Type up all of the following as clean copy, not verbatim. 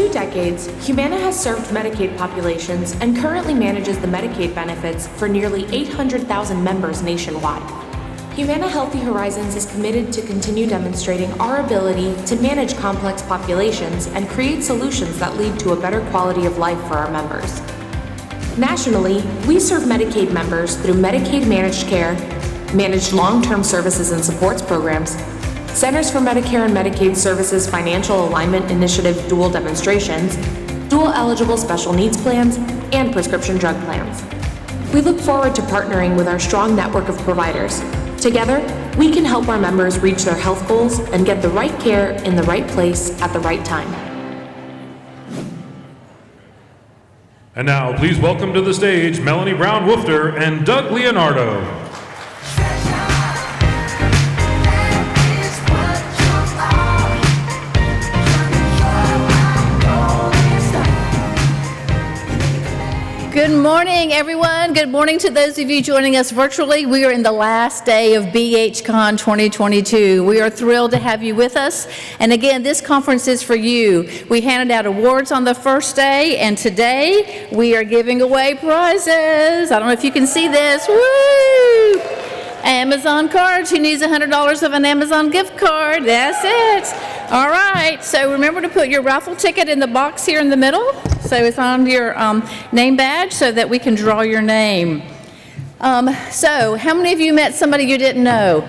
2 decades, Humana has served Medicaid populations and currently manages the Medicaid benefits for nearly 800,000 members nationwide. Humana Healthy Horizons is committed to continue demonstrating our ability to manage complex populations and create solutions that lead to a better quality of life for our members. Nationally, we serve Medicaid members through Medicaid Managed Care, Managed Long-Term Services and Supports programs, Centers for Medicare and Medicaid Services Financial Alignment Initiative dual demonstrations, dual eligible special needs plans, and prescription drug plans. We look forward to partnering with our strong network of providers. Together, we can help our members reach their health goals and get the right care in the right place at the right time. And now, please welcome to the stage Melanie Brown-Woofter and Doug Leonardo. Good morning, everyone. Good morning to those of you joining us virtually. We are in the last day of BHCon 2022. We are thrilled to have you with us. And again, this conference is for you. We handed out awards on the first day, and today we are giving away prizes. I don't know if you can see this. Woo! Amazon cards. Who needs $100 of an Amazon gift card? That's it. All right. So remember to put your raffle ticket in the box here in the middle. So it's on your name badge so that we can draw your name. So how many of you met somebody you didn't know?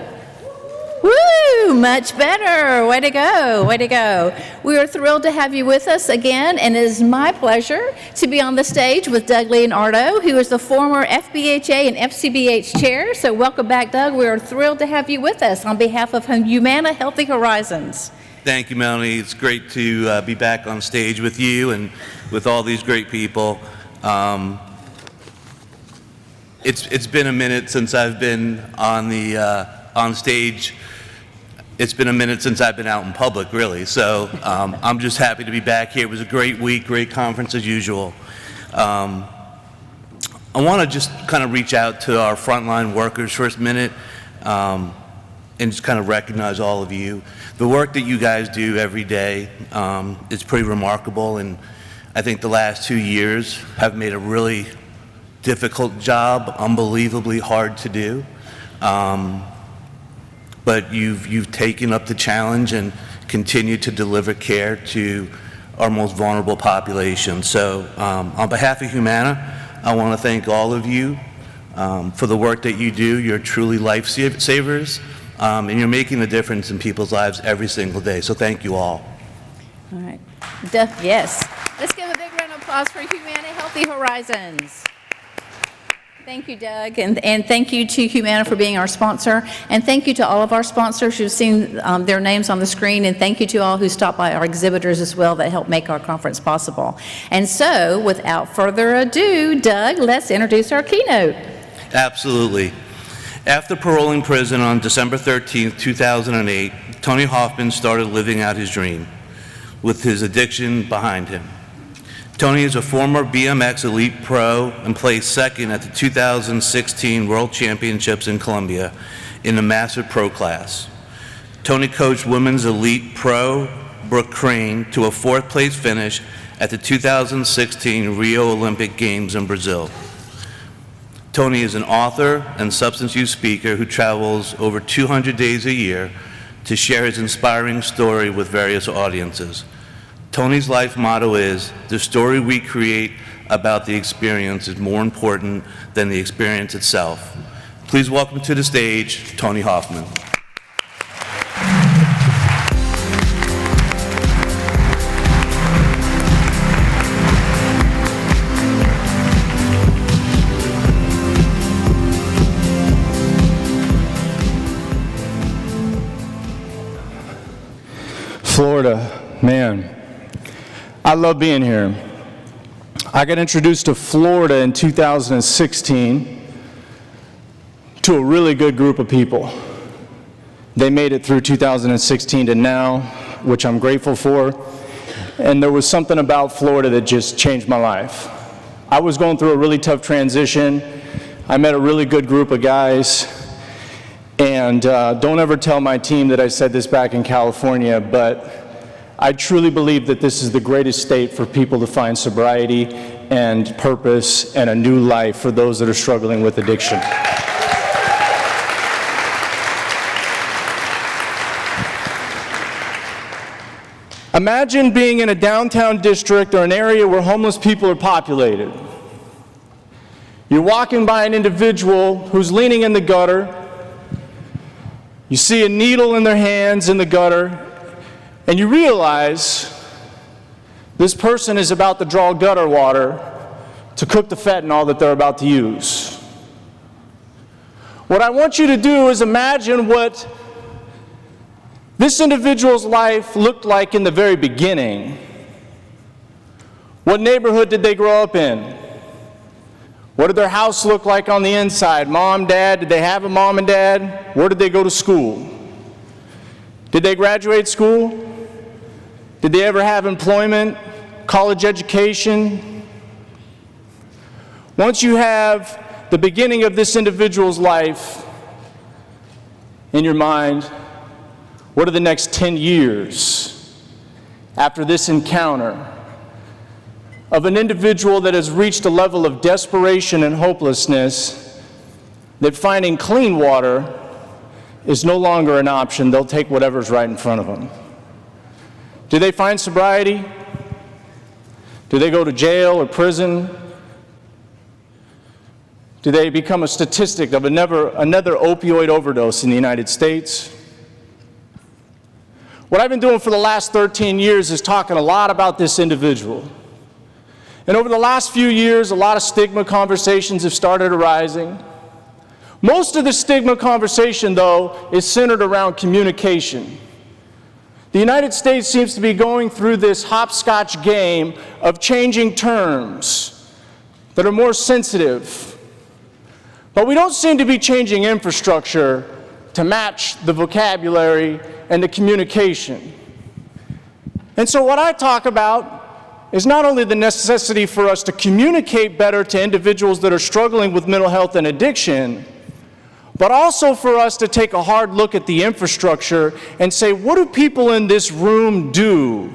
Woo! Much better. Way to go. Way to go. We are thrilled to have you with us again, and it is my pleasure to be on the stage with Doug Leonardo, who is the former FBHA and FCBH chair. So welcome back, Doug. We are thrilled to have you with us on behalf of Humana Healthy Horizons. Thank you, Melanie. It's great to be back on stage with you and with all these great people. It's been a minute since I've been on stage. It's been a minute since I've been out in public, really. So I'm just happy to be back here. It was a great week, great conference as usual. I want to just kind of reach out to our frontline workers for a minute and just kind of recognize all of you. The work that you guys do every day is pretty remarkable, and I think the last 2 years have made a really difficult job, unbelievably hard to do. But you've taken up the challenge and continue to deliver care to our most vulnerable population. So on behalf of Humana, I want to thank all of you for the work that you do. You're truly lifesavers, and you're making a difference in people's lives every single day. So thank you all. All right. Yes. Let's give a big round of applause for Humana Healthy Horizons. Thank you, Doug, and thank you to Humana for being our sponsor, and thank you to all of our sponsors. You've seen their names on the screen, and thank you to all who stopped by, our exhibitors as well, that helped make our conference possible. And so, without further ado, Doug, let's introduce our keynote. Absolutely. After paroling prison on December 13th, 2008, Tony Hoffman started living out his dream with his addiction behind him. Tony is a former BMX Elite Pro and placed second at the 2016 World Championships in Colombia in the Massive Pro class. Tony coached Women's Elite Pro Brooke Crain to a 4th place finish at the 2016 Rio Olympic Games in Brazil. Tony is an author and substance use speaker who travels over 200 days a year to share his inspiring story with various audiences. Tony's life motto is, the story we create about the experience is more important than the experience itself. Please welcome to the stage, Tony Hoffman. Florida, man. I love being here. I got introduced to Florida in 2016 to a really good group of people. They made it through 2016 to now, which I'm grateful for. And there was something about Florida that just changed my life. I was going through a really tough transition. I met a really good group of guys. And don't ever tell my team that I said this back in California, but I truly believe that this is the greatest state for people to find sobriety and purpose and a new life for those that are struggling with addiction. Imagine being in a downtown district or an area where homeless people are populated. You're walking by an individual who's leaning in the gutter. You see a needle in their hands in the gutter, and you realize this person is about to draw gutter water to cook the fentanyl that they're about to use. What I want you to do is imagine what this individual's life looked like in the very beginning. What neighborhood did they grow up in? What did their house look like on the inside? Mom, dad, did they have a mom and dad? Where did they go to school? Did they graduate school? Did they ever have employment, college education? Once you have the beginning of this individual's life in your mind, what are the next 10 years after this encounter of an individual that has reached a level of desperation and hopelessness that finding clean water is no longer an option? They'll take whatever's right in front of them. Do they find sobriety? Do they go to jail or prison? Do they become a statistic of another opioid overdose in the United States? What I've been doing for the last 13 years is talking a lot about this individual. And over the last few years, a lot of stigma conversations have started arising. Most of the stigma conversation, though, is centered around communication. The United States seems to be going through this hopscotch game of changing terms that are more sensitive. But we don't seem to be changing infrastructure to match the vocabulary and the communication. And so what I talk about is not only the necessity for us to communicate better to individuals that are struggling with mental health and addiction, but also for us to take a hard look at the infrastructure and say, what do people in this room do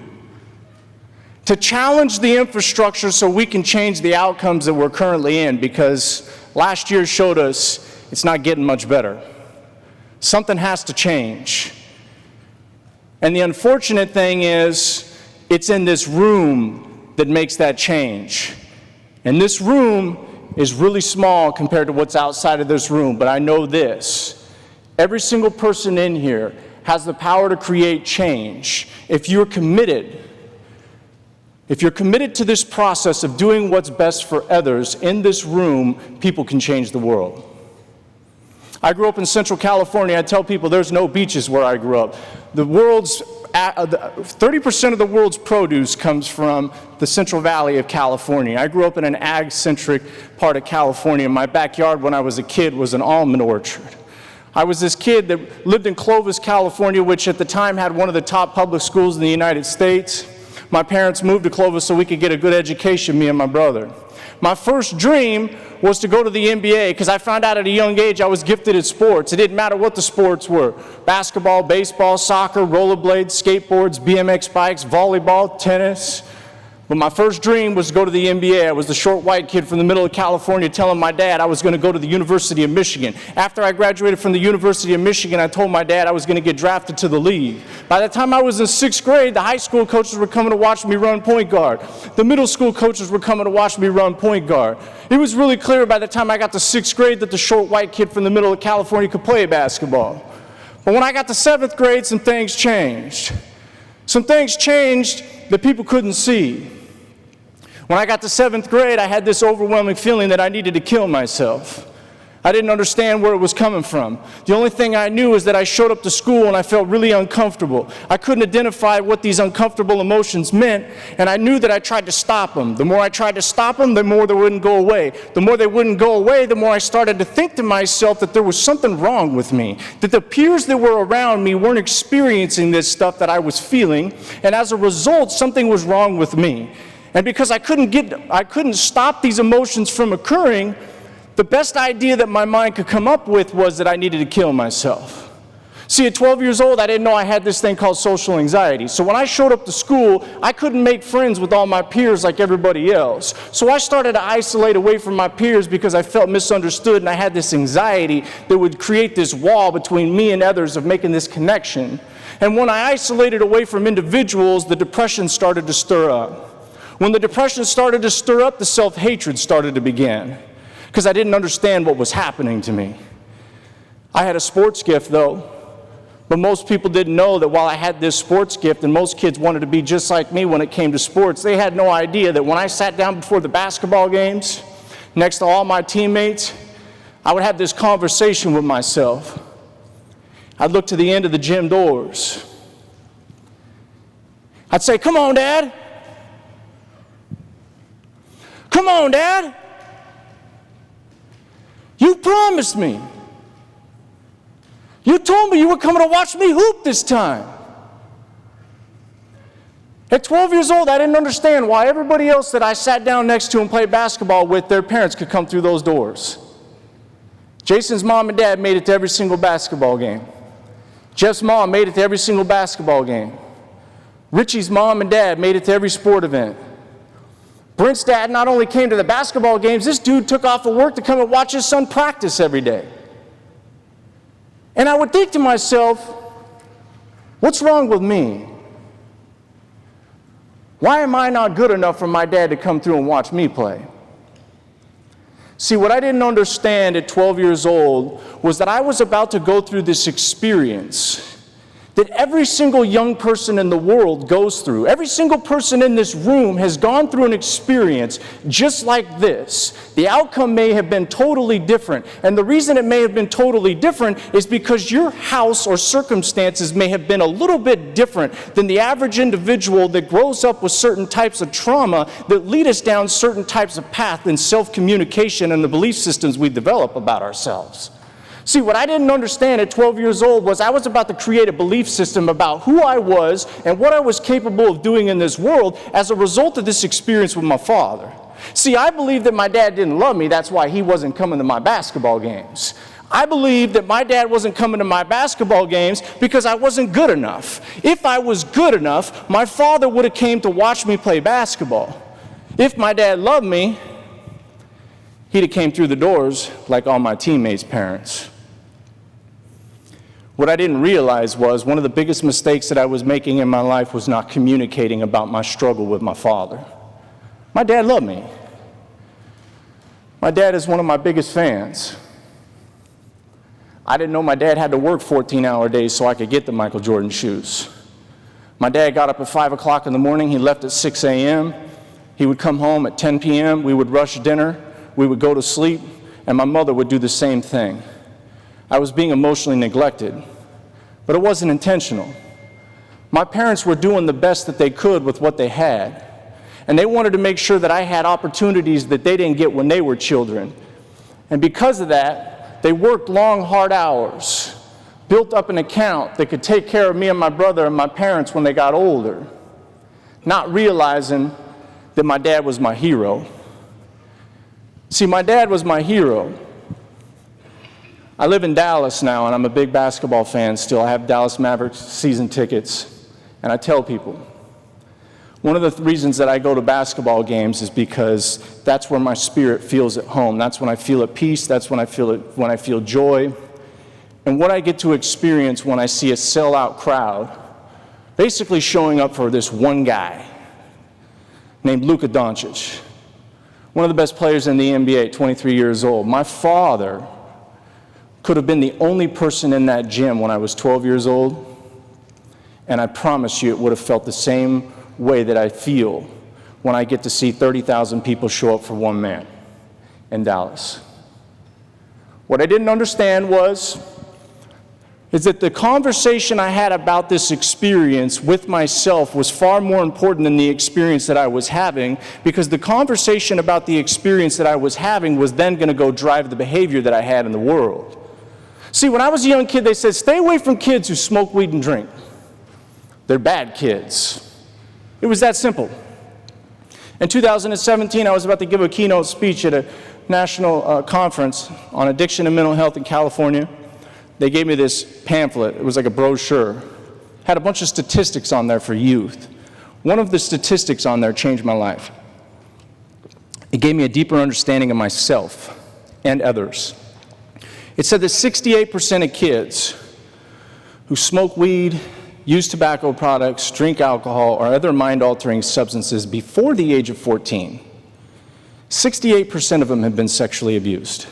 to challenge the infrastructure so we can change the outcomes that we're currently in? Because last year showed us it's not getting much better. Something has to change. And the unfortunate thing is, it's in this room that makes that change. And this room is really small compared to what's outside of this room, but I know this. Every single person in here has the power to create change. If you're committed to this process of doing what's best for others, in this room, people can change the world. I grew up in Central California. I tell people there's no beaches where I grew up. 30% of the world's produce comes from the Central Valley of California. I grew up in an ag-centric part of California. My backyard when I was a kid was an almond orchard. I was this kid that lived in Clovis, California, which at the time had one of the top public schools in the United States. My parents moved to Clovis so we could get a good education, me and my brother. My first dream was to go to the NBA because I found out at a young age I was gifted at sports. It didn't matter what the sports were: basketball, baseball, soccer, rollerblades, skateboards, BMX bikes, volleyball, tennis. But my first dream was to go to the NBA. I was the short white kid from the middle of California telling my dad I was going to go to the University of Michigan. After I graduated from the University of Michigan, I told my dad I was going to get drafted to the league. By the time I was in 6th grade, the high school coaches were coming to watch me run point guard. The middle school coaches were coming to watch me run point guard. It was really clear by the time I got to 6th grade that the short white kid from the middle of California could play basketball. But when I got to 7th grade, some things changed. Some things changed that people couldn't see. When I got to 7th grade, I had this overwhelming feeling that I needed to kill myself. I didn't understand where it was coming from. The only thing I knew is that I showed up to school and I felt really uncomfortable. I couldn't identify what these uncomfortable emotions meant, and I knew that I tried to stop them. The more I tried to stop them, the more they wouldn't go away. The more they wouldn't go away, the more I started to think to myself that there was something wrong with me, that the peers that were around me weren't experiencing this stuff that I was feeling, and as a result, something was wrong with me. And because I couldn't stop these emotions from occurring, the best idea that my mind could come up with was that I needed to kill myself. See, at 12 years old, I didn't know I had this thing called social anxiety. So when I showed up to school, I couldn't make friends with all my peers like everybody else. So I started to isolate away from my peers because I felt misunderstood, and I had this anxiety that would create this wall between me and others of making this connection. And when I isolated away from individuals, the depression started to stir up. When the depression started to stir up, the self-hatred started to begin because I didn't understand what was happening to me. I had a sports gift, though. But most people didn't know that while I had this sports gift and most kids wanted to be just like me when it came to sports, they had no idea that when I sat down before the basketball games, next to all my teammates, I would have this conversation with myself. I'd look to the end of the gym doors. I'd say, "Come on, Dad. Come on, Dad. You promised me. You told me you were coming to watch me hoop this time." At 12 years old, I didn't understand why everybody else that I sat down next to and played basketball with, their parents could come through those doors. Jason's mom and dad made it to every single basketball game. Jeff's mom made it to every single basketball game. Richie's mom and dad made it to every sport event. Brent's dad not only came to the basketball games, this dude took off of work to come and watch his son practice every day. And I would think to myself, what's wrong with me? Why am I not good enough for my dad to come through and watch me play? See, what I didn't understand at 12 years old was that I was about to go through this experience that every single young person in the world goes through. Every single person in this room has gone through an experience just like this. The outcome may have been totally different, and the reason it may have been totally different is because your house or circumstances may have been a little bit different than the average individual that grows up with certain types of trauma that lead us down certain types of path in self-communication and the belief systems we develop about ourselves. See, what I didn't understand at 12 years old was I was about to create a belief system about who I was and what I was capable of doing in this world as a result of this experience with my father. See, I believed that my dad didn't love me. That's why he wasn't coming to my basketball games. I believed that my dad wasn't coming to my basketball games because I wasn't good enough. If I was good enough, my father would have came to watch me play basketball. If my dad loved me, he'd have came through the doors like all my teammates' parents. What I didn't realize was one of the biggest mistakes that I was making in my life was not communicating about my struggle with my father. My dad loved me. My dad is one of my biggest fans. I didn't know my dad had to work 14-hour days so I could get the Michael Jordan shoes. My dad got up at 5 o'clock in the morning. He left at 6 a.m. He would come home at 10 p.m. We would rush dinner. We would go to sleep, and my mother would do the same thing. I was being emotionally neglected, but it wasn't intentional. My parents were doing the best that they could with what they had, and they wanted to make sure that I had opportunities that they didn't get when they were children. And because of that, they worked long, hard hours, built up an account that could take care of me and my brother and my parents when they got older, not realizing that my dad was my hero. See, my dad was my hero. I live in Dallas now, and I'm a big basketball fan still. I have Dallas Mavericks season tickets, and I tell people, one of the reasons that I go to basketball games is because that's where my spirit feels at home. That's when I feel at peace. That's when I feel joy. And what I get to experience when I see a sellout crowd basically showing up for this one guy named Luka Doncic, one of the best players in the NBA, 23 years old. My father could have been the only person in that gym when I was 12 years old, and I promise you it would have felt the same way that I feel when I get to see 30,000 people show up for one man in Dallas. What I didn't understand is that the conversation I had about this experience with myself was far more important than the experience that I was having, because the conversation about the experience that I was having was then going to go drive the behavior that I had in the world. See, when I was a young kid, they said, stay away from kids who smoke weed and drink. They're bad kids. It was that simple. In 2017, I was about to give a keynote speech at a national conference on addiction and mental health in California. they gave me this pamphlet. It was like a brochure. Had a bunch of statistics on there for youth. One of the statistics on there changed my life. It gave me a deeper understanding of myself and others. It said that 68% of kids who smoke weed, use tobacco products, drink alcohol, or other mind-altering substances before the age of 14, 68% of them have been sexually abused.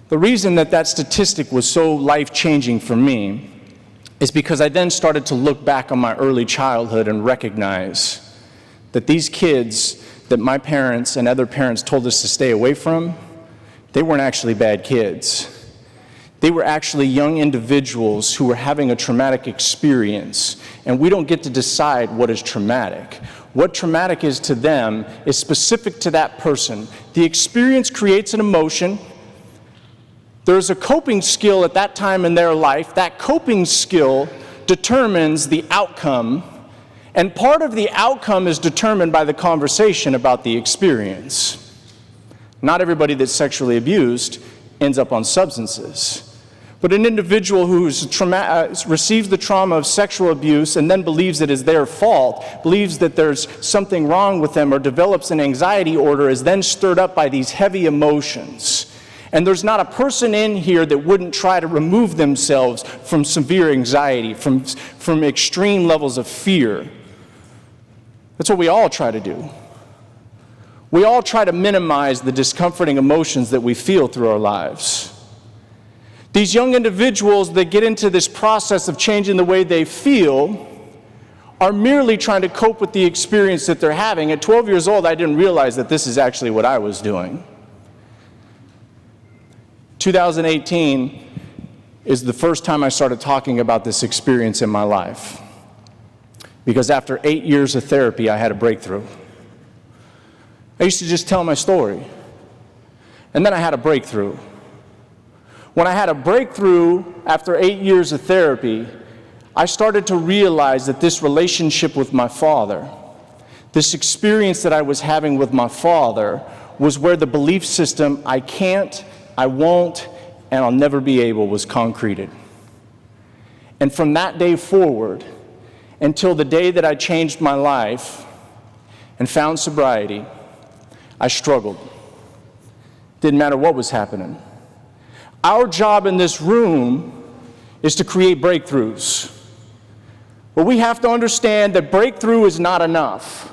The reason that that statistic was so life-changing for me is because I then started to look back on my early childhood and recognize that these kids that my parents and other parents told us to stay away from, they weren't actually bad kids. They were actually young individuals who were having a traumatic experience, and we don't get to decide what is traumatic. What traumatic is to them is specific to that person. The experience creates an emotion. There's a coping skill at that time in their life. That coping skill determines the outcome, and part of the outcome is determined by the conversation about the experience. Not everybody that's sexually abused ends up on substances. But an individual who receives the trauma of sexual abuse and then believes it is their fault, believes that there's something wrong with them, or develops an anxiety order, is then stirred up by these heavy emotions. And there's not a person in here that wouldn't try to remove themselves from severe anxiety, from extreme levels of fear. That's what we all try to do. We all try to minimize the discomforting emotions that we feel through our lives. These young individuals that get into this process of changing the way they feel are merely trying to cope with the experience that they're having. At 12 years old, I didn't realize that this is actually what I was doing. 2018 is the first time I started talking about this experience in my life. Because after 8 years of therapy, I had a breakthrough. I used to just tell my story. And then I had a breakthrough. When I had a breakthrough after 8 years of therapy, I started to realize that this relationship with my father, this experience that I was having with my father, was where the belief system, I can't, I won't, and I'll never be able, was concreted. And from that day forward, until the day that I changed my life and found sobriety, I struggled. Didn't matter what was happening. Our job in this room is to create breakthroughs. But we have to understand that breakthrough is not enough.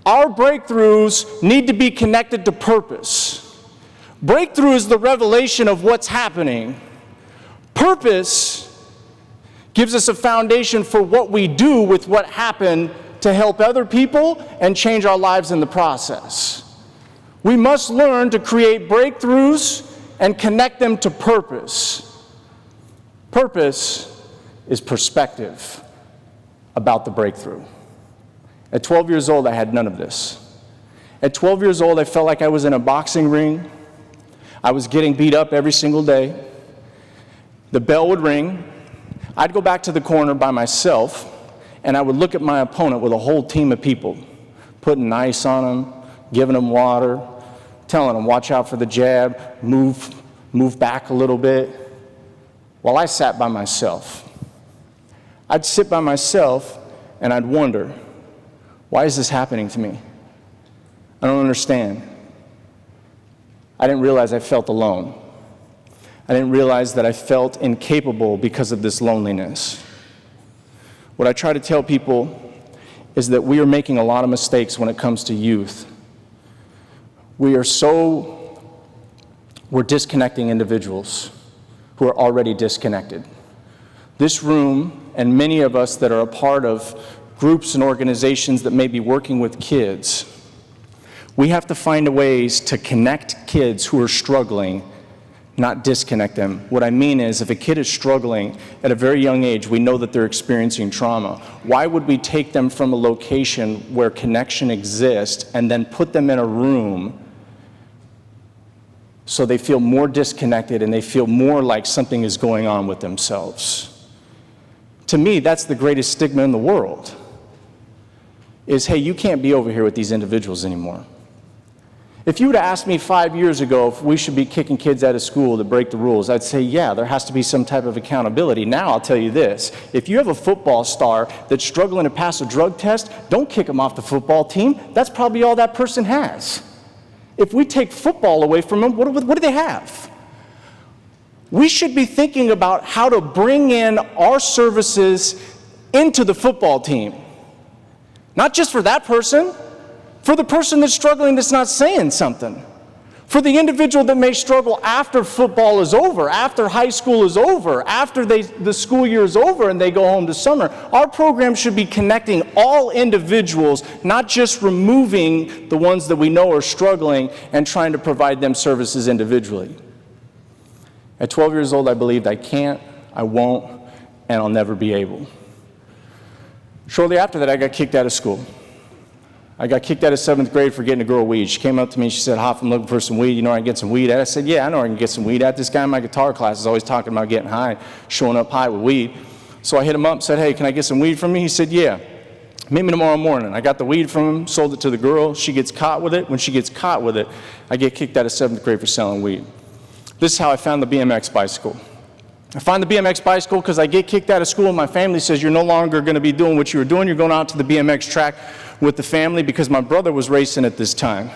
Our breakthroughs need to be connected to purpose. Breakthrough is the revelation of what's happening. Purpose gives us a foundation for what we do with what happened to help other people and change our lives in the process. We must learn to create breakthroughs and connect them to purpose. Purpose is perspective about the breakthrough. At 12 years old, I had none of this. At 12 years old, I felt like I was in a boxing ring. I was getting beat up every single day. The bell would ring. I'd go back to the corner by myself, and I would look at my opponent with a whole team of people, putting ice on him, giving him water, telling him, watch out for the jab, move back a little bit, while I sat by myself. I'd sit by myself, and I'd wonder, why is this happening to me? I don't understand. I didn't realize I felt alone. I didn't realize that I felt incapable because of this loneliness. What I try to tell people is that we are making a lot of mistakes when it comes to youth. We're disconnecting individuals who are already disconnected. This room, and many of us that are a part of groups and organizations that may be working with kids, we have to find ways to connect kids who are struggling, not disconnect them. What I mean is, if a kid is struggling at a very young age, we know that they're experiencing trauma. Why would we take them from a location where connection exists and then put them in a room so they feel more disconnected and they feel more like something is going on with themselves? To me, that's the greatest stigma in the world, is, hey, you can't be over here with these individuals anymore. If you would have asked me 5 years ago if we should be kicking kids out of school to break the rules, I'd say, yeah, there has to be some type of accountability. Now I'll tell you this, if you have a football star that's struggling to pass a drug test, don't kick him off the football team. That's probably all that person has. If we take football away from them, what do they have? We should be thinking about how to bring in our services into the football team. Not just for that person, for the person that's struggling that's not saying something. For the individual that may struggle after football is over, after high school is over, after the school year is over and they go home to summer. Our program should be connecting all individuals, not just removing the ones that we know are struggling and trying to provide them services individually. At 12 years old, I believed I can't, I won't, and I'll never be able. Shortly after that, I got kicked out of school. I got kicked out of 7th grade for getting a girl weed. She came up to me and she said, Hoff, I'm looking for some weed. You know where I can get some weed at? I said, yeah, I know where I can get some weed at. This guy in my guitar class is always talking about getting high, showing up high with weed. So I hit him up and said, hey, can I get some weed from me? He said, yeah. Meet me tomorrow morning. I got the weed from him, sold it to the girl. She gets caught with it. When she gets caught with it, I get kicked out of 7th grade for selling weed. This is how I found the BMX bicycle. I find the BMX bicycle because I get kicked out of school and my family says you're no longer going to be doing what you were doing. You're going out to the BMX track with the family because my brother was racing at this time.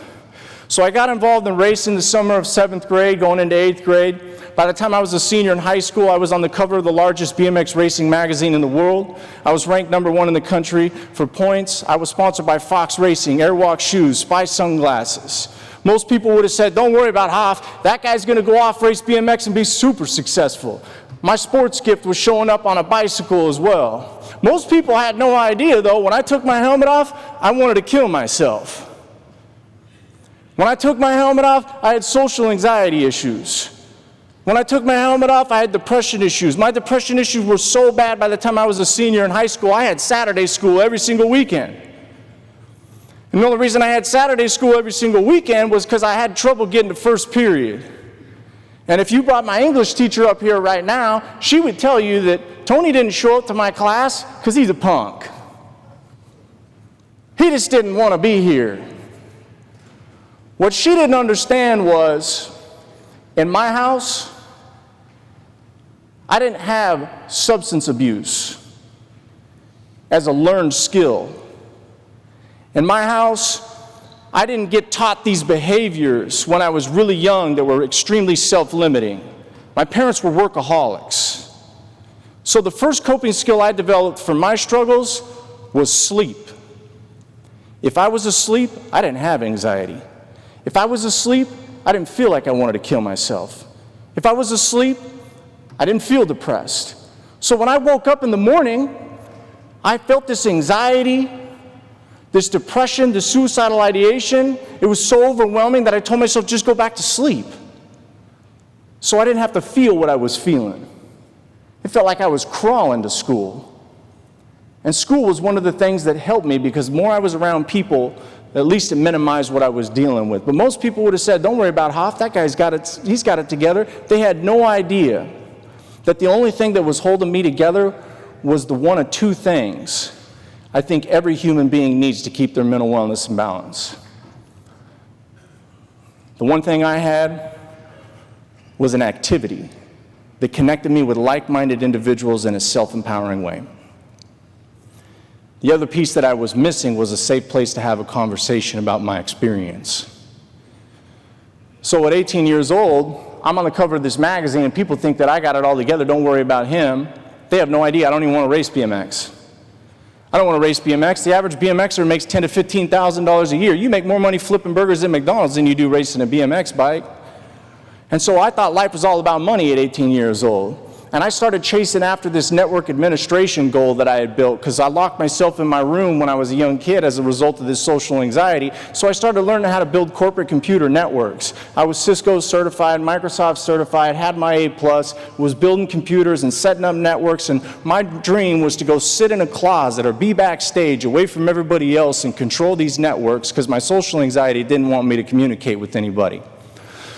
So I got involved in racing the summer of 7th grade, going into 8th grade. By the time I was a senior in high school, I was on the cover of the largest BMX racing magazine in the world. I was ranked #1 in the country for points. I was sponsored by Fox Racing, Airwalk shoes, Spy sunglasses. Most people would have said, don't worry about Hoff, that guy's going to go off race BMX and be super successful. My sports gift was showing up on a bicycle as well. Most people had no idea, though, when I took my helmet off, I wanted to kill myself. When I took my helmet off, I had social anxiety issues. When I took my helmet off, I had depression issues. My depression issues were so bad by the time I was a senior in high school, I had Saturday school every single weekend. And the only reason I had Saturday school every single weekend was because I had trouble getting to first period. And if you brought my English teacher up here right now, she would tell you that Tony didn't show up to my class because he's a punk. He just didn't want to be here. What she didn't understand was, in my house, I didn't have substance abuse as a learned skill. In my house, I didn't get taught these behaviors when I was really young that were extremely self-limiting. My parents were workaholics. So the first coping skill I developed for my struggles was sleep. If I was asleep, I didn't have anxiety. If I was asleep, I didn't feel like I wanted to kill myself. If I was asleep, I didn't feel depressed. So when I woke up in the morning, I felt this anxiety, this depression, this suicidal ideation. It was so overwhelming that I told myself, just go back to sleep. So I didn't have to feel what I was feeling. It felt like I was crawling to school. And school was one of the things that helped me because more I was around people, at least it minimized what I was dealing with. But most people would have said, don't worry about Hoff, that guy's got it, he's got it together. They had no idea that the only thing that was holding me together was the one of two things I think every human being needs to keep their mental wellness in balance. The one thing I had was an activity that connected me with like-minded individuals in a self-empowering way. The other piece that I was missing was a safe place to have a conversation about my experience. So at 18 years old, I'm on the cover of this magazine and people think that I got it all together, don't worry about him. They have no idea, I don't even want to race BMX. I don't want to race BMX. The average BMXer makes $10,000 to $15,000 a year. You make more money flipping burgers at McDonald's than you do racing a BMX bike. And so I thought life was all about money at 18 years old. And I started chasing after this network administration goal that I had built because I locked myself in my room when I was a young kid as a result of this social anxiety. So I started learning how to build corporate computer networks. I was Cisco certified, Microsoft certified, had my A+, was building computers and setting up networks, and my dream was to go sit in a closet or be backstage away from everybody else and control these networks because my social anxiety didn't want me to communicate with anybody.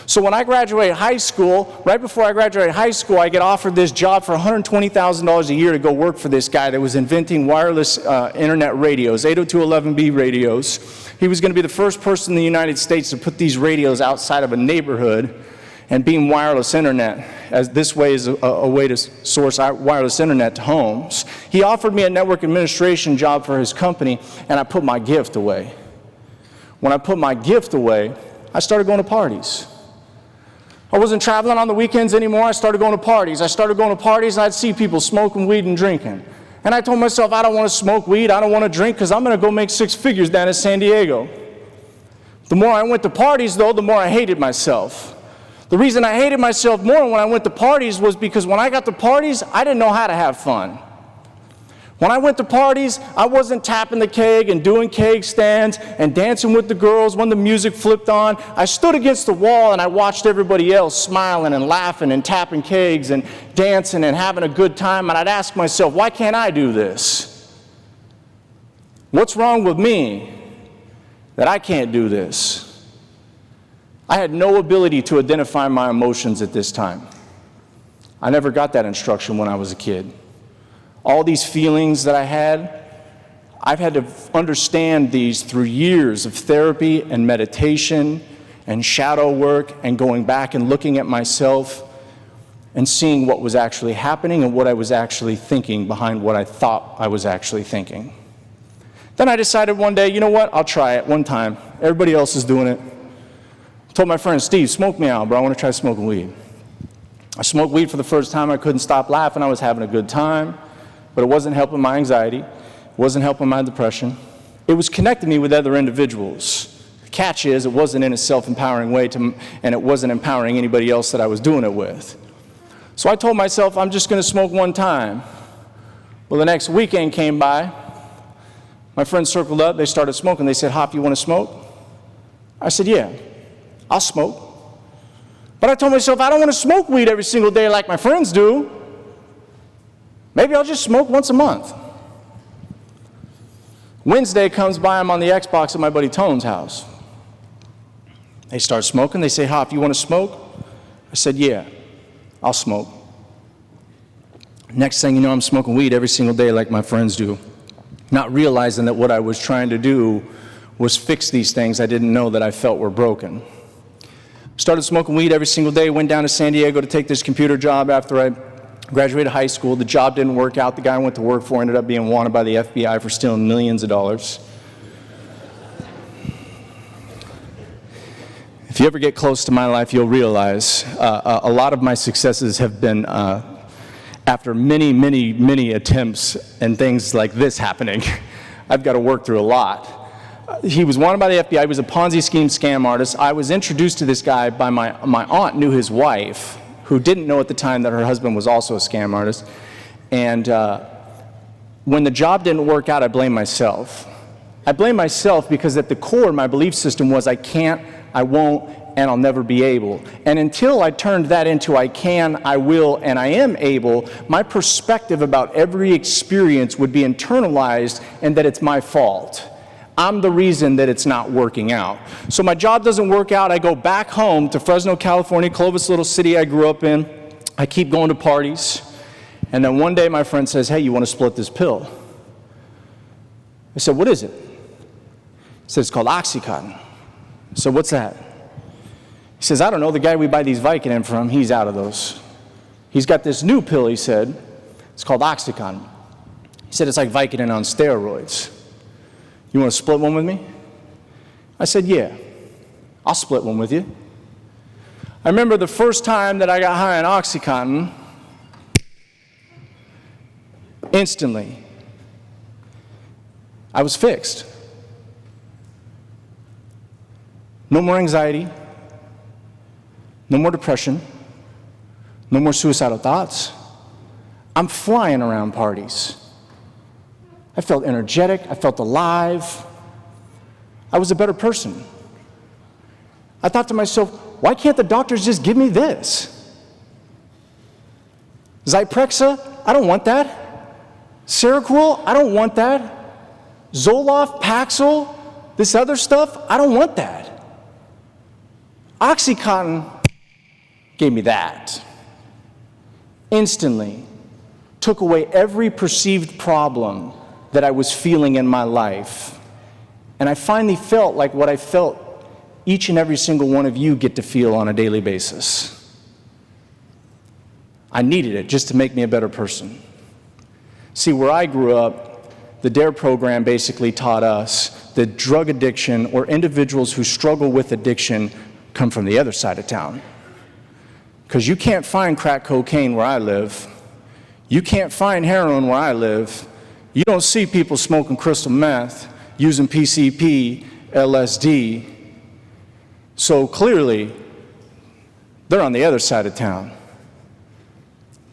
So when I graduated high school, right before I graduated high school, I get offered this job for $120,000 a year to go work for this guy that was inventing wireless internet radios, 802.11b radios. He was going to be the first person in the United States to put these radios outside of a neighborhood and beam wireless internet, as this way is a way to source wireless internet to homes. He offered me a network administration job for his company, and I put my gift away. When I put my gift away, I started going to parties. I wasn't traveling on the weekends anymore. I started going to parties. I started going to parties, and I'd see people smoking weed and drinking. And I told myself, I don't want to smoke weed, I don't want to drink, because I'm going to go make 6 figures down in San Diego. The more I went to parties, though, the more I hated myself. The reason I hated myself more when I went to parties was because when I got to parties, I didn't know how to have fun. When I went to parties, I wasn't tapping the keg and doing keg stands and dancing with the girls when the music flipped on. I stood against the wall and I watched everybody else smiling and laughing and tapping kegs and dancing and having a good time, and I'd ask myself, why can't I do this? What's wrong with me that I can't do this? I had no ability to identify my emotions at this time. I never got that instruction when I was a kid. All these feelings that I had, I've had to understand these through years of therapy and meditation and shadow work and going back and looking at myself and seeing what was actually happening and what I was actually thinking behind what I thought I was actually thinking. Then I decided one day, you know what, I'll try it one time. Everybody else is doing it. I told my friend, Steve, smoke me out, bro. I want to try smoking weed. I smoked weed for the first time. I couldn't stop laughing. I was having a good time. But it wasn't helping my anxiety, it wasn't helping my depression. It was connecting me with other individuals. The catch is, it wasn't in a self-empowering way, and it wasn't empowering anybody else that I was doing it with. So I told myself, I'm just going to smoke one time. Well, the next weekend came by. My friends circled up, they started smoking. They said, Hop, you want to smoke? I said, yeah, I'll smoke. But I told myself, I don't want to smoke weed every single day like my friends do. Maybe I'll just smoke once a month. Wednesday comes by, I'm on the Xbox at my buddy Tone's house. They start smoking, they say, Hop, you want to smoke? I said, yeah, I'll smoke. Next thing you know, I'm smoking weed every single day like my friends do, not realizing that what I was trying to do was fix these things I didn't know that I felt were broken. Started smoking weed every single day, went down to San Diego to take this computer job after I graduated high school. The job didn't work out. The guy I went to work for ended up being wanted by the FBI for stealing millions of dollars. If you ever get close to my life, you'll realize a lot of my successes have been after many, many, many attempts and things like this happening. I've got to work through a lot. He was wanted by the FBI. He was a Ponzi scheme scam artist. I was introduced to this guy by my aunt knew his wife, who didn't know at the time that her husband was also a scam artist. And when the job didn't work out, I blamed myself. I blamed myself because at the core, my belief system was I can't, I won't, and I'll never be able. And until I turned that into I can, I will, and I am able, my perspective about every experience would be internalized and that it's my fault. I'm the reason that it's not working out. So my job doesn't work out. I go back home to Fresno, California, Clovis, little city I grew up in. I keep going to parties. And then one day my friend says, hey, you want to split this pill? I said, what is it? He said, it's called Oxycontin. I said, what's that? He says, I don't know. The guy we buy these Vicodin from, he's out of those. He's got this new pill, he said. It's called Oxycontin. He said, it's like Vicodin on steroids. You want to split one with me? I said, yeah, I'll split one with you. I remember the first time that I got high on Oxycontin, instantly, I was fixed. No more anxiety, no more depression, no more suicidal thoughts. I'm flying around parties. I felt energetic, I felt alive. I was a better person. I thought to myself, why can't the doctors just give me this? Zyprexa, I don't want that. Seroquel, I don't want that. Zoloft, Paxil, this other stuff, I don't want that. OxyContin gave me that. Instantly took away every perceived problem that I was feeling in my life. And I finally felt like what I felt each and every single one of you get to feel on a daily basis. I needed it just to make me a better person. See, where I grew up, the DARE program basically taught us that drug addiction or individuals who struggle with addiction come from the other side of town. Because you can't find crack cocaine where I live. You can't find heroin where I live. You don't see people smoking crystal meth, using PCP, LSD. So clearly, they're on the other side of town.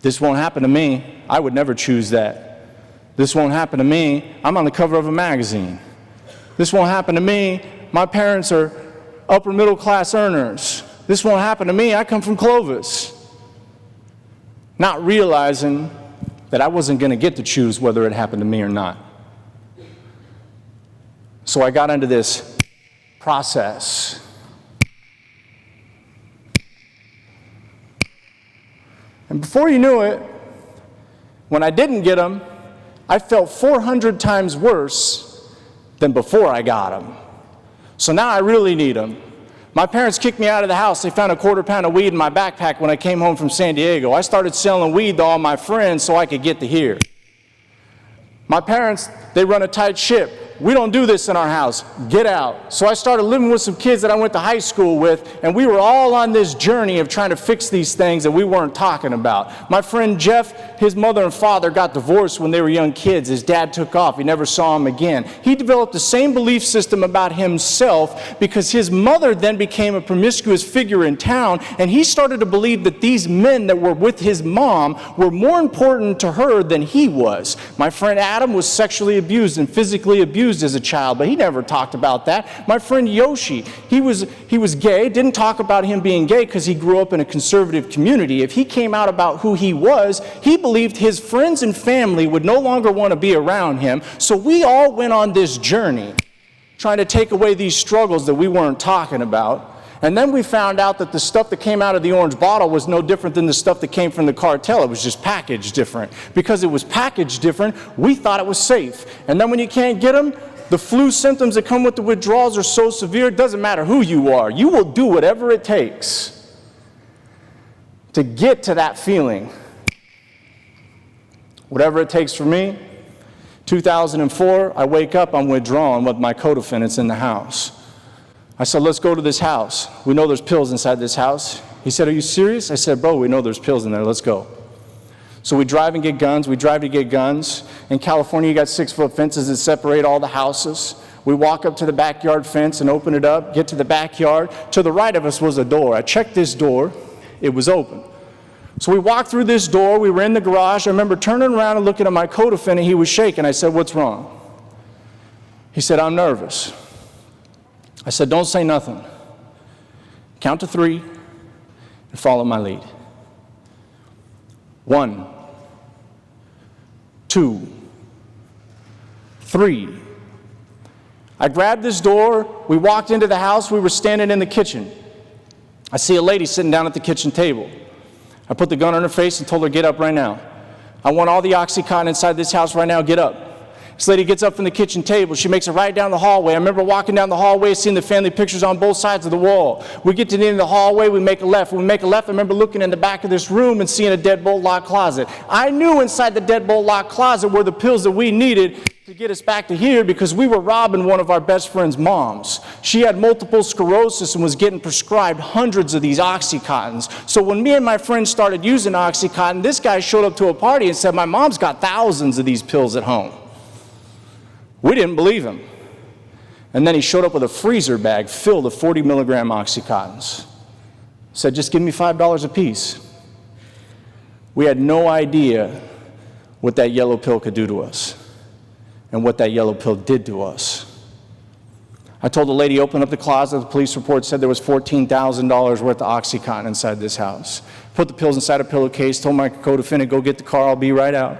This won't happen to me. I would never choose that. This won't happen to me. I'm on the cover of a magazine. This won't happen to me. My parents are upper middle class earners. This won't happen to me. I come from Clovis. Not realizing that I wasn't going to get to choose whether it happened to me or not. So I got into this process. And before you knew it, when I didn't get them, I felt 400 times worse than before I got them. So now I really need them. My parents kicked me out of the house. They found a quarter pound of weed in my backpack when I came home from San Diego. I started selling weed to all my friends so I could get to here. My parents, they run a tight ship. We don't do this in our house. Get out. So I started living with some kids that I went to high school with, and we were all on this journey of trying to fix these things that we weren't talking about. My friend Jeff, his mother and father got divorced when they were young kids. His dad took off. He never saw him again. He developed the same belief system about himself because his mother then became a promiscuous figure in town, and he started to believe that these men that were with his mom were more important to her than he was. My friend Adam was sexually abused and physically abused as a child, but he never talked about that. My friend Yoshi, he was gay, didn't talk about him being gay because he grew up in a conservative community. If he came out about who he was, he believed his friends and family would no longer want to be around him. So we all went on this journey trying to take away these struggles that we weren't talking about. And then we found out that the stuff that came out of the orange bottle was no different than the stuff that came from the cartel. It was just packaged different. Because it was packaged different, we thought it was safe. And then when you can't get them, the flu symptoms that come with the withdrawals are so severe, it doesn't matter who you are. You will do whatever it takes to get to that feeling. Whatever it takes for me. 2004, I wake up, I'm withdrawing with my co-defendants in the house. I said, let's go to this house. We know there's pills inside this house. He said, are you serious? I said, bro, we know there's pills in there. Let's go. So we drive and get guns. We drive to get guns. In California, you got 6-foot fences that separate all the houses. We walk up to the backyard fence and open it up, get to the backyard. To the right of us was a door. I checked this door. It was open. So we walked through this door. We were in the garage. I remember turning around and looking at my co-defendant. He was shaking. I said, what's wrong? He said, I'm nervous. I said, don't say nothing. Count to 3 and follow my lead. 1, 2, 3. I grabbed this door. We walked into the house. We were standing in the kitchen. I see a lady sitting down at the kitchen table. I put the gun on her face and told her, get up right now. I want all the OxyContin inside this house right now. Get up. This lady gets up from the kitchen table. She makes it right down the hallway. I remember walking down the hallway, seeing the family pictures on both sides of the wall. We get to the end of the hallway, we make a left. When we make a left, I remember looking in the back of this room and seeing a deadbolt locked closet. I knew inside the deadbolt locked closet were the pills that we needed to get us back to here because we were robbing one of our best friend's moms. She had multiple sclerosis and was getting prescribed hundreds of these OxyContins. So when me and my friends started using OxyContin, this guy showed up to a party and said, my mom's got thousands of these pills at home. We didn't believe him. And then he showed up with a freezer bag filled with 40 milligram OxyContins. Said, just give me $5 a piece. We had no idea what that yellow pill could do to us and what that yellow pill did to us. I told the lady, open up the closet. The police report said there was $14,000 worth of OxyContin inside this house. Put the pills inside a pillowcase, told my co-defendant, go get the car, I'll be right out.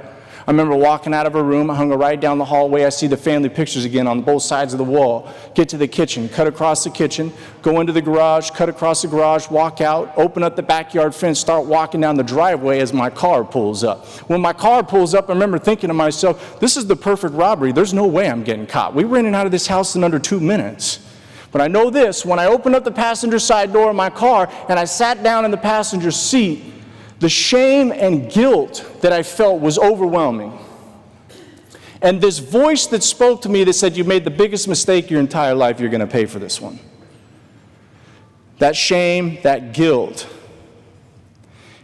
I remember walking out of her room, I hung her right down the hallway, I see the family pictures again on both sides of the wall. Get to the kitchen, cut across the kitchen, go into the garage, cut across the garage, walk out, open up the backyard fence, start walking down the driveway as my car pulls up. When my car pulls up, I remember thinking to myself, this is the perfect robbery, there's no way I'm getting caught. We were in and out of this house in under 2 minutes. But I know this, when I opened up the passenger side door of my car and I sat down in the passenger seat, the shame and guilt that I felt was overwhelming. And this voice that spoke to me that said, you made the biggest mistake your entire life, you're going to pay for this one. That shame, that guilt.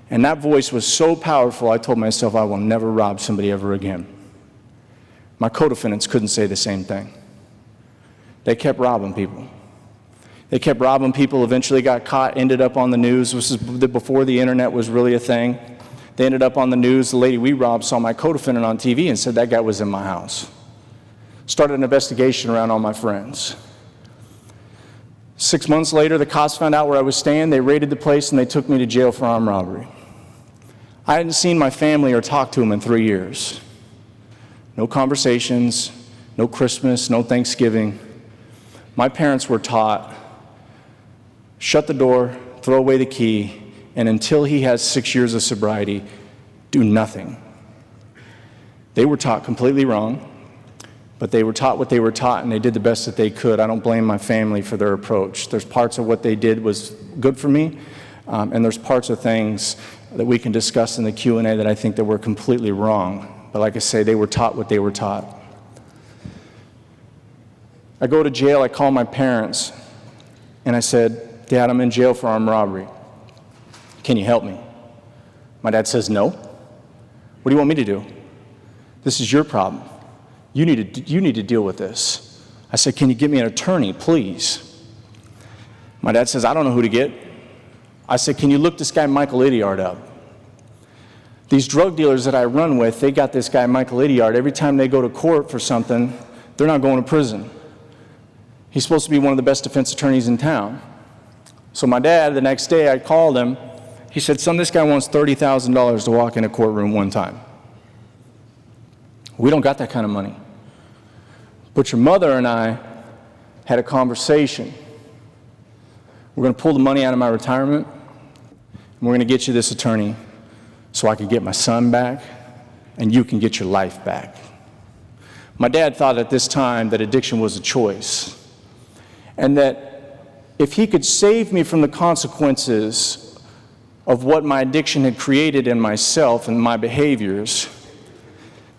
And that voice was so powerful, I told myself I will never rob somebody ever again. My co-defendants couldn't say the same thing. They kept robbing people. They kept robbing people, eventually got caught, ended up on the news. This is before the internet was really a thing. They ended up on the news. The lady we robbed saw my co-defendant on TV and said that guy was in my house. Started an investigation around all my friends. 6 months later, the cops found out where I was staying. They raided the place and they took me to jail for armed robbery. I hadn't seen my family or talked to them in 3 years. No conversations, no Christmas, no Thanksgiving. My parents were taught, shut the door, throw away the key, and until he has 6 years of sobriety, do nothing. They were taught completely wrong, but they were taught what they were taught, and they did the best that they could. I don't blame my family for their approach. There's parts of what they did was good for me, and there's parts of things that we can discuss in the Q&A that I think that were completely wrong. But like I say, they were taught what they were taught. I go to jail, I call my parents, and I said, Dad, I'm in jail for armed robbery. Can you help me? My dad says, no. What do you want me to do? This is your problem. You need to deal with this. I said, can you get me an attorney, please? My dad says, I don't know who to get. I said, can you look this guy Michael Idiard up? These drug dealers that I run with, they got this guy Michael Idiard. Every time they go to court for something, they're not going to prison. He's supposed to be one of the best defense attorneys in town. So my dad, the next day, I called him. He said, son, this guy wants $30,000 to walk in a courtroom one time. We don't got that kind of money. But your mother and I had a conversation. We're going to pull the money out of my retirement, and we're going to get you this attorney so I can get my son back, and you can get your life back. My dad thought at this time that addiction was a choice, and that if he could save me from the consequences of what my addiction had created in myself and my behaviors,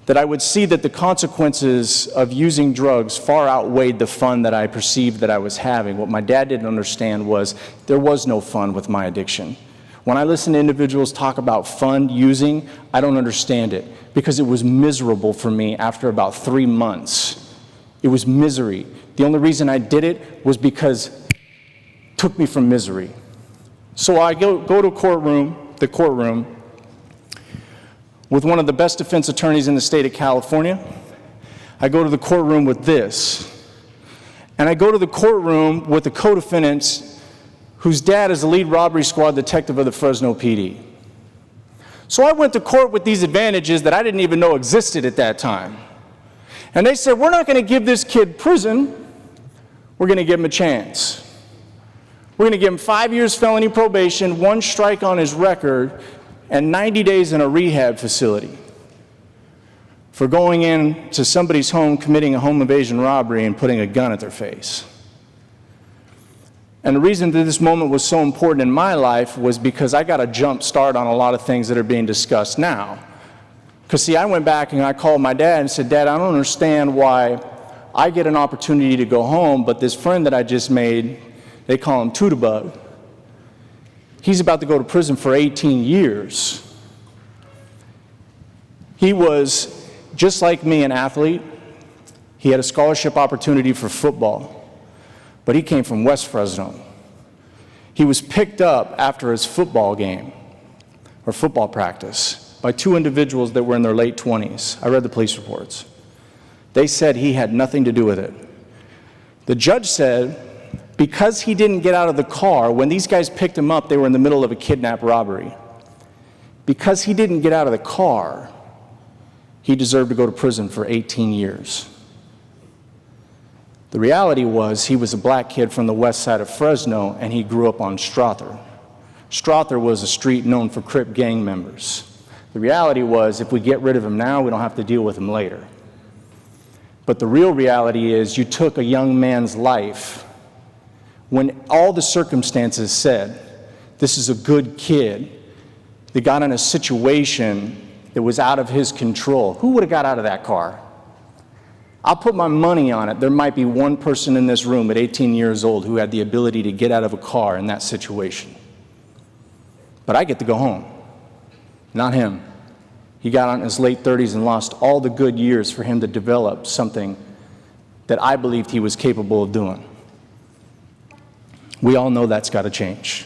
that I would see that the consequences of using drugs far outweighed the fun that I perceived that I was having. What my dad didn't understand was there was no fun with my addiction. When I listen to individuals talk about fun using, I don't understand it because it was miserable for me after about 3 months. It was misery. The only reason I did it was because took me from misery. So I go to the courtroom, with one of the best defense attorneys in the state of California. I go to the courtroom with this. And I go to the courtroom with the co-defendants whose dad is the lead robbery squad detective of the Fresno PD. So I went to court with these advantages that I didn't even know existed at that time. And they said, we're not going to give this kid prison, we're going to give him a chance. We're going to give him 5 years felony probation, 1 strike on his record, and 90 days in a rehab facility for going into somebody's home, committing a home invasion robbery, and putting a gun at their face. And the reason that this moment was so important in my life was because I got a jump start on a lot of things that are being discussed now. Because see, I went back and I called my dad and said, Dad, I don't understand why I get an opportunity to go home, but this friend that I just made, they call him Tootabug, he's about to go to prison for 18 years. He was, just like me, an athlete. He had a scholarship opportunity for football, but he came from West Fresno. He was picked up after his football game, or football practice, by 2 individuals that were in their late 20s. I read the police reports. They said he had nothing to do with it. The judge said, because he didn't get out of the car, when these guys picked him up, they were in the middle of a kidnap robbery. Because he didn't get out of the car, he deserved to go to prison for 18 years. The reality was he was a black kid from the west side of Fresno, and he grew up on Strother. Strother was a street known for Crip gang members. The reality was, if we get rid of him now, we don't have to deal with him later. But the real reality is, you took a young man's life when all the circumstances said, this is a good kid that got in a situation that was out of his control. Who would have got out of that car? I'll put my money on it. There might be one person in this room at 18 years old who had the ability to get out of a car in that situation. But I get to go home, not him. He got out in his late 30s and lost all the good years for him to develop something that I believed he was capable of doing. We all know that's got to change.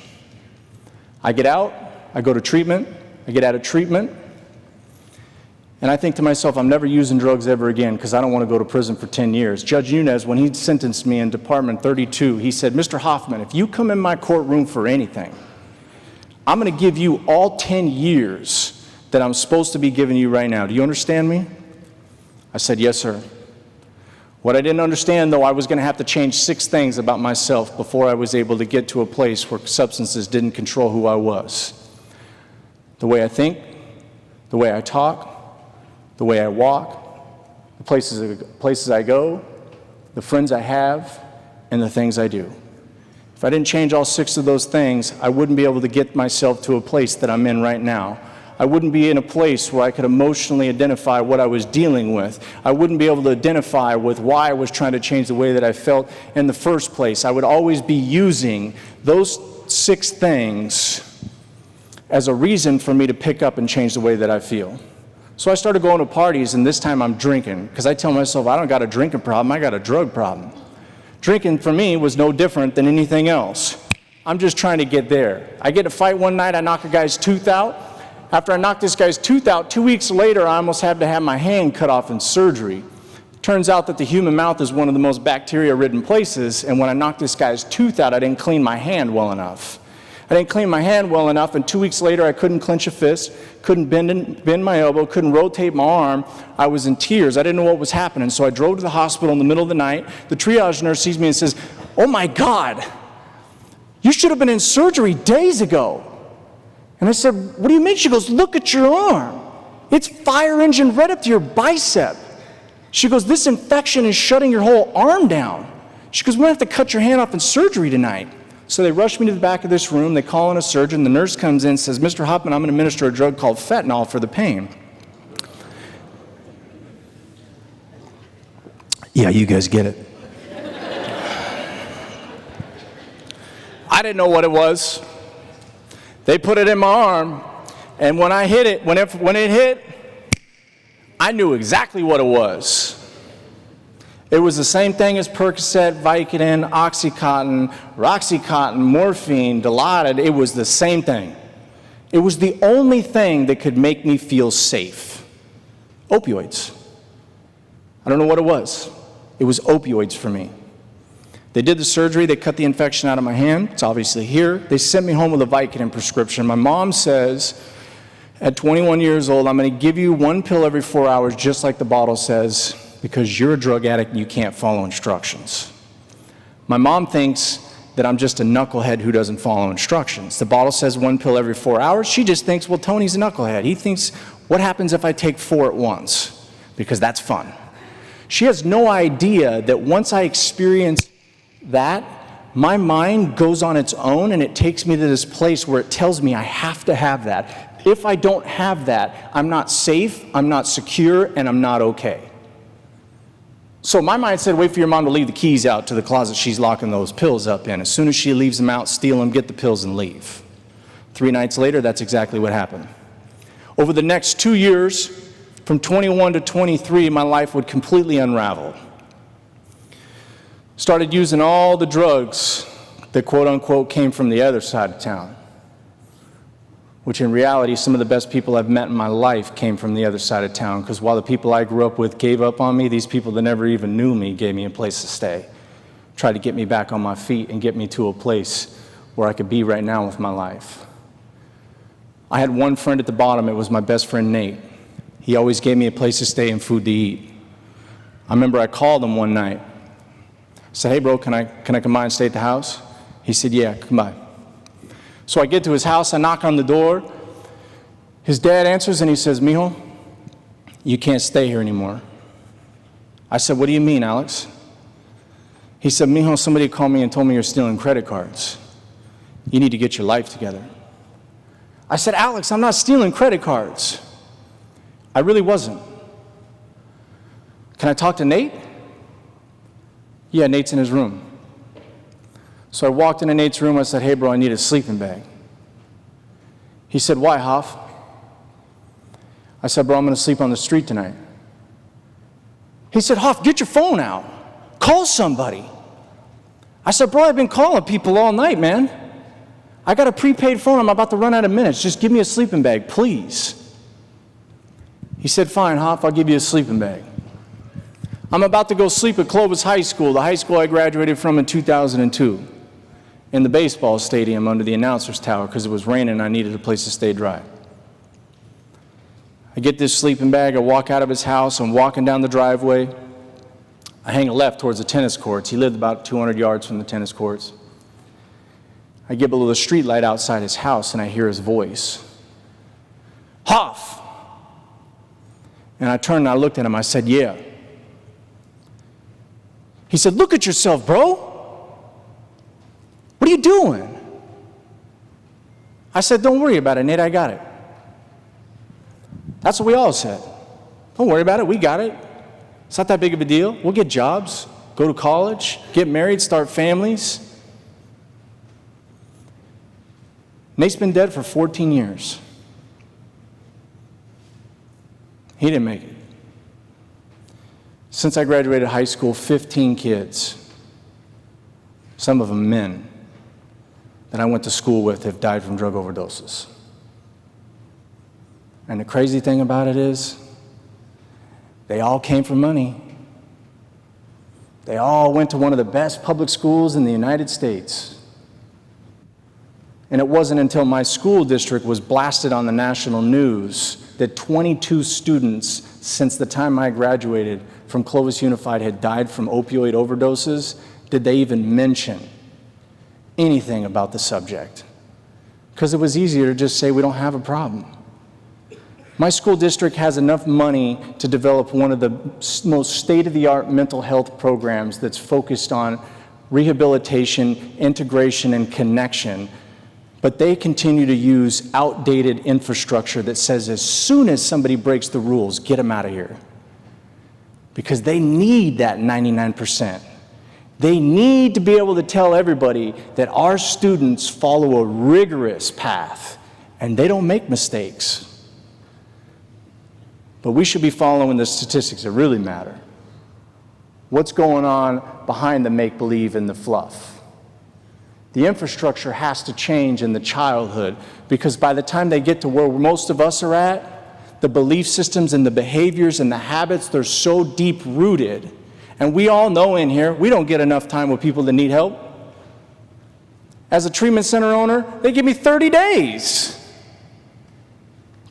I get out, I go to treatment, I get out of treatment, and I think to myself, I'm never using drugs ever again because I don't want to go to prison for 10 years. Judge Nunez, when he sentenced me in Department 32, he said, Mr. Hoffman, if you come in my courtroom for anything, I'm going to give you all 10 years that I'm supposed to be giving you right now. Do you understand me? I said, yes, sir. What I didn't understand, though, I was going to have to change 6 things about myself before I was able to get to a place where substances didn't control who I was. The way I think, the way I talk, the way I walk, the places I go, the friends I have, and the things I do. If I didn't change all 6 of those things, I wouldn't be able to get myself to a place that I'm in right now. I wouldn't be in a place where I could emotionally identify what I was dealing with. I wouldn't be able to identify with why I was trying to change the way that I felt in the first place. I would always be using those 6 things as a reason for me to pick up and change the way that I feel. So I started going to parties, and this time I'm drinking, because I tell myself, I don't got a drinking problem, I got a drug problem. Drinking for me was no different than anything else. I'm just trying to get there. I get a fight one night, I knock a guy's tooth out. After I knocked this guy's tooth out, 2 weeks later, I almost had to have my hand cut off in surgery. Turns out that the human mouth is one of the most bacteria-ridden places, and when I knocked this guy's tooth out, I didn't clean my hand well enough. I didn't clean my hand well enough, and 2 weeks later, I couldn't clench a fist, couldn't bend my elbow, couldn't rotate my arm. I was in tears. I didn't know what was happening, so I drove to the hospital in the middle of the night. The triage nurse sees me and says, "Oh my God, you should have been in surgery days ago." And I said, "What do you mean?" She goes, "Look at your arm. It's fire engine right up to your bicep." She goes, "This infection is shutting your whole arm down." She goes, "We're going to have to cut your hand off in surgery tonight." So they rush me to the back of this room. They call in a surgeon. The nurse comes in and says, "Mr. Hoffman, I'm going to administer a drug called fentanyl for the pain." Yeah, you guys get it. I didn't know what it was. They put it in my arm, and when I hit it, when it hit, I knew exactly what it was. It was the same thing as Percocet, Vicodin, Oxycontin, Roxycontin, morphine, Dilaudid. It was the same thing. It was the only thing that could make me feel safe. Opioids. I don't know what it was. It was opioids for me. They did the surgery, they cut the infection out of my hand. It's obviously here. They sent me home with a Vicodin prescription. My mom says, at 21 years old, I'm going to give you 1 pill every 4 hours, just like the bottle says, because you're a drug addict and you can't follow instructions. My mom thinks that I'm just a knucklehead who doesn't follow instructions. The bottle says 1 pill every 4 hours. She just thinks, well, Tony's a knucklehead. He thinks, what happens if I take 4 at once? Because that's fun. She has no idea that once I experience that, my mind goes on its own and it takes me to this place where it tells me I have to have that. If I don't have that, I'm not safe, I'm not secure, and I'm not okay. So my mind said, wait for your mom to leave the keys out to the closet she's locking those pills up in. As soon as she leaves them out, steal them, get the pills, and leave. 3 nights later, that's exactly what happened. Over the next 2 years, from 21 to 23, my life would completely unravel. Started using all the drugs that quote-unquote came from the other side of town, which in reality, some of the best people I've met in my life came from the other side of town, because while the people I grew up with gave up on me, these people that never even knew me gave me a place to stay, tried to get me back on my feet and get me to a place where I could be right now with my life. I had one friend at the bottom. It was my best friend, Nate. He always gave me a place to stay and food to eat. I remember I called him one night. I said, hey bro, can I come by and stay at the house? He said, yeah, come by. So I get to his house, I knock on the door. His dad answers and he says, mijo, you can't stay here anymore. I said, what do you mean, Alex? He said, mijo, somebody called me and told me you're stealing credit cards. You need to get your life together. I said, Alex, I'm not stealing credit cards. I really wasn't. Can I talk to Nate? Yeah, Nate's in his room. So I walked into Nate's room, I said, hey bro, I need a sleeping bag. He said, why, Hoff? I said, bro, I'm gonna sleep on the street tonight. He said, Hoff, get your phone out. Call somebody. I said, bro, I've been calling people all night, man. I got a prepaid phone, I'm about to run out of minutes. Just give me a sleeping bag, please. He said, fine, Hoff, I'll give you a sleeping bag. I'm about to go sleep at Clovis High School, the high school I graduated from in 2002, in the baseball stadium under the announcer's tower because it was raining and I needed a place to stay dry. I get this sleeping bag, I walk out of his house, I'm walking down the driveway. I hang a left towards the tennis courts. He lived about 200 yards from the tennis courts. I get below the street light outside his house and I hear his voice. Hoff! And I turned and I looked at him, I said, yeah. He said, look at yourself, bro. What are you doing? I said, don't worry about it, Nate, I got it. That's what we all said. Don't worry about it, we got it. It's not that big of a deal. We'll get jobs, go to college, get married, start families. Nate's been dead for 14 years. He didn't make it. Since I graduated high school, 15 kids, some of them men, that I went to school with have died from drug overdoses. And the crazy thing about it is, they all came from money. They all went to one of the best public schools in the United States. And it wasn't until my school district was blasted on the national news that 22 students since the time I graduated from Clovis Unified had died from opioid overdoses, did they even mention anything about the subject? Because it was easier to just say we don't have a problem. My school district has enough money to develop one of the most state-of-the-art mental health programs that's focused on rehabilitation, integration, and connection. But they continue to use outdated infrastructure that says as soon as somebody breaks the rules, get them out of here. Because they need that 99%. They need to be able to tell everybody that our students follow a rigorous path and they don't make mistakes. But we should be following the statistics that really matter. What's going on behind the make-believe and the fluff? The infrastructure has to change in the childhood because by the time they get to where most of us are at, the belief systems and the behaviors and the habits, they're so deep-rooted. And we all know in here, we don't get enough time with people that need help. As a treatment center owner, they give me 30 days.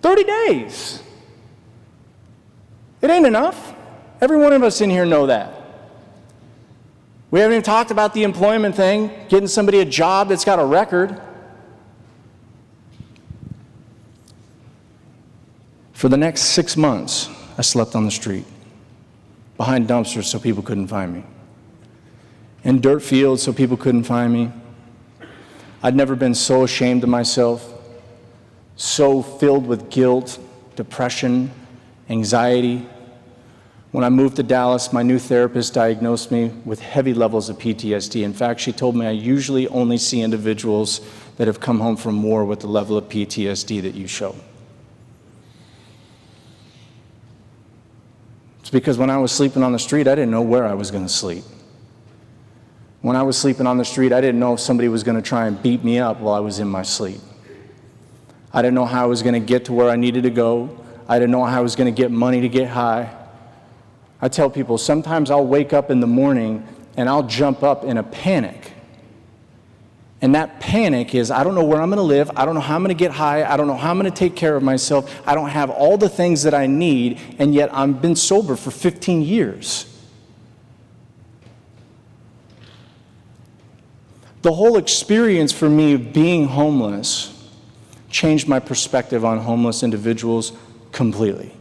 30 days. It ain't enough. Every one of us in here know that. We haven't even talked about the employment thing, getting somebody a job that's got a record. For the next 6 months, I slept on the street, behind dumpsters so people couldn't find me, in dirt fields so people couldn't find me. I'd never been so ashamed of myself, so filled with guilt, depression, anxiety. When I moved to Dallas, my new therapist diagnosed me with heavy levels of PTSD. In fact, she told me I usually only see individuals that have come home from war with the level of PTSD that you show. It's because when I was sleeping on the street, I didn't know where I was going to sleep. When I was sleeping on the street, I didn't know if somebody was going to try and beat me up while I was in my sleep. I didn't know how I was going to get to where I needed to go. I didn't know how I was going to get money to get high. I tell people, sometimes I'll wake up in the morning and I'll jump up in a panic And that panic is, I don't know where I'm going to live. I don't know how I'm going to get high. I don't know how I'm going to take care of myself. I don't have all the things that I need, and yet I've been sober for 15 years. The whole experience for me of being homeless changed my perspective on homeless individuals completely.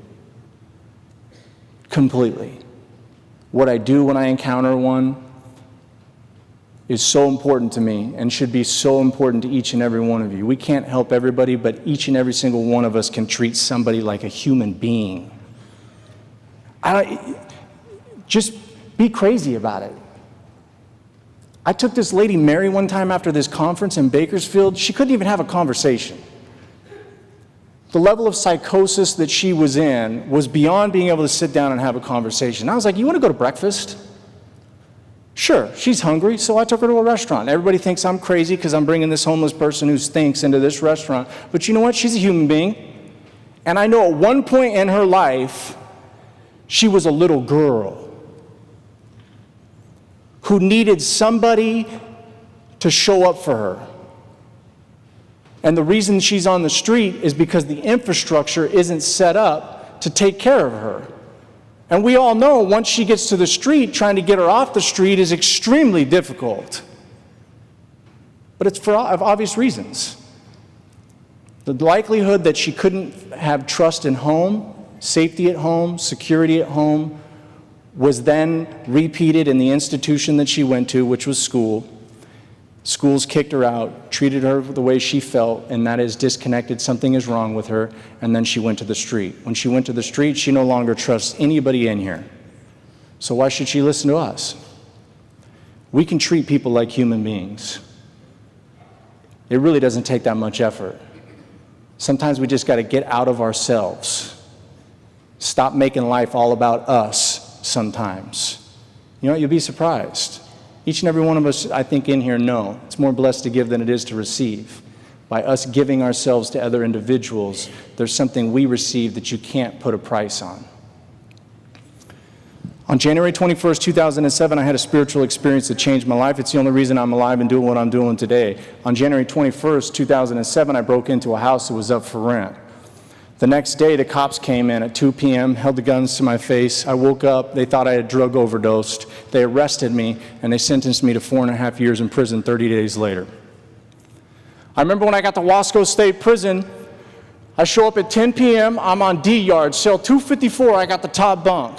Completely. What I do when I encounter one is so important to me and should be so important to each and every one of you. We can't help everybody, but each and every single one of us can treat somebody like a human being. Just be crazy about it. I took this lady, Mary, one time after this conference in Bakersfield. She couldn't even have a conversation. The level of psychosis that she was in was beyond being able to sit down and have a conversation. I was like, you want to go to breakfast? Sure, she's hungry, so I took her to a restaurant. Everybody thinks I'm crazy because I'm bringing this homeless person who stinks into this restaurant. But you know what? She's a human being. And I know at one point in her life, she was a little girl who needed somebody to show up for her. And the reason she's on the street is because the infrastructure isn't set up to take care of her. And we all know once she gets to the street, trying to get her off the street is extremely difficult. But it's for obvious reasons. The likelihood that she couldn't have trust in home, safety at home, security at home, was then repeated in the institution that she went to, which was school. Schools kicked her out, treated her the way she felt, and that is disconnected, something is wrong with her, and then she went to the street. When she went to the street, she no longer trusts anybody in here. So why should she listen to us? We can treat people like human beings. It really doesn't take that much effort. Sometimes we just got to get out of ourselves. Stop making life all about us sometimes. You know what? You'll be surprised. Each and every one of us, I think, in here know it's more blessed to give than it is to receive. By us giving ourselves to other individuals, there's something we receive that you can't put a price on. On January 21st, 2007, I had a spiritual experience that changed my life. It's the only reason I'm alive and doing what I'm doing today. On January 21st, 2007, I broke into a house that was up for rent. The next day, the cops came in at 2 p.m., held the guns to my face. I woke up. They thought I had drug overdosed. They arrested me, and they sentenced me to 4.5 years in prison 30 days later. I remember when I got to Wasco State Prison, I show up at 10 p.m., I'm on D yard, cell 254, I got the top bunk.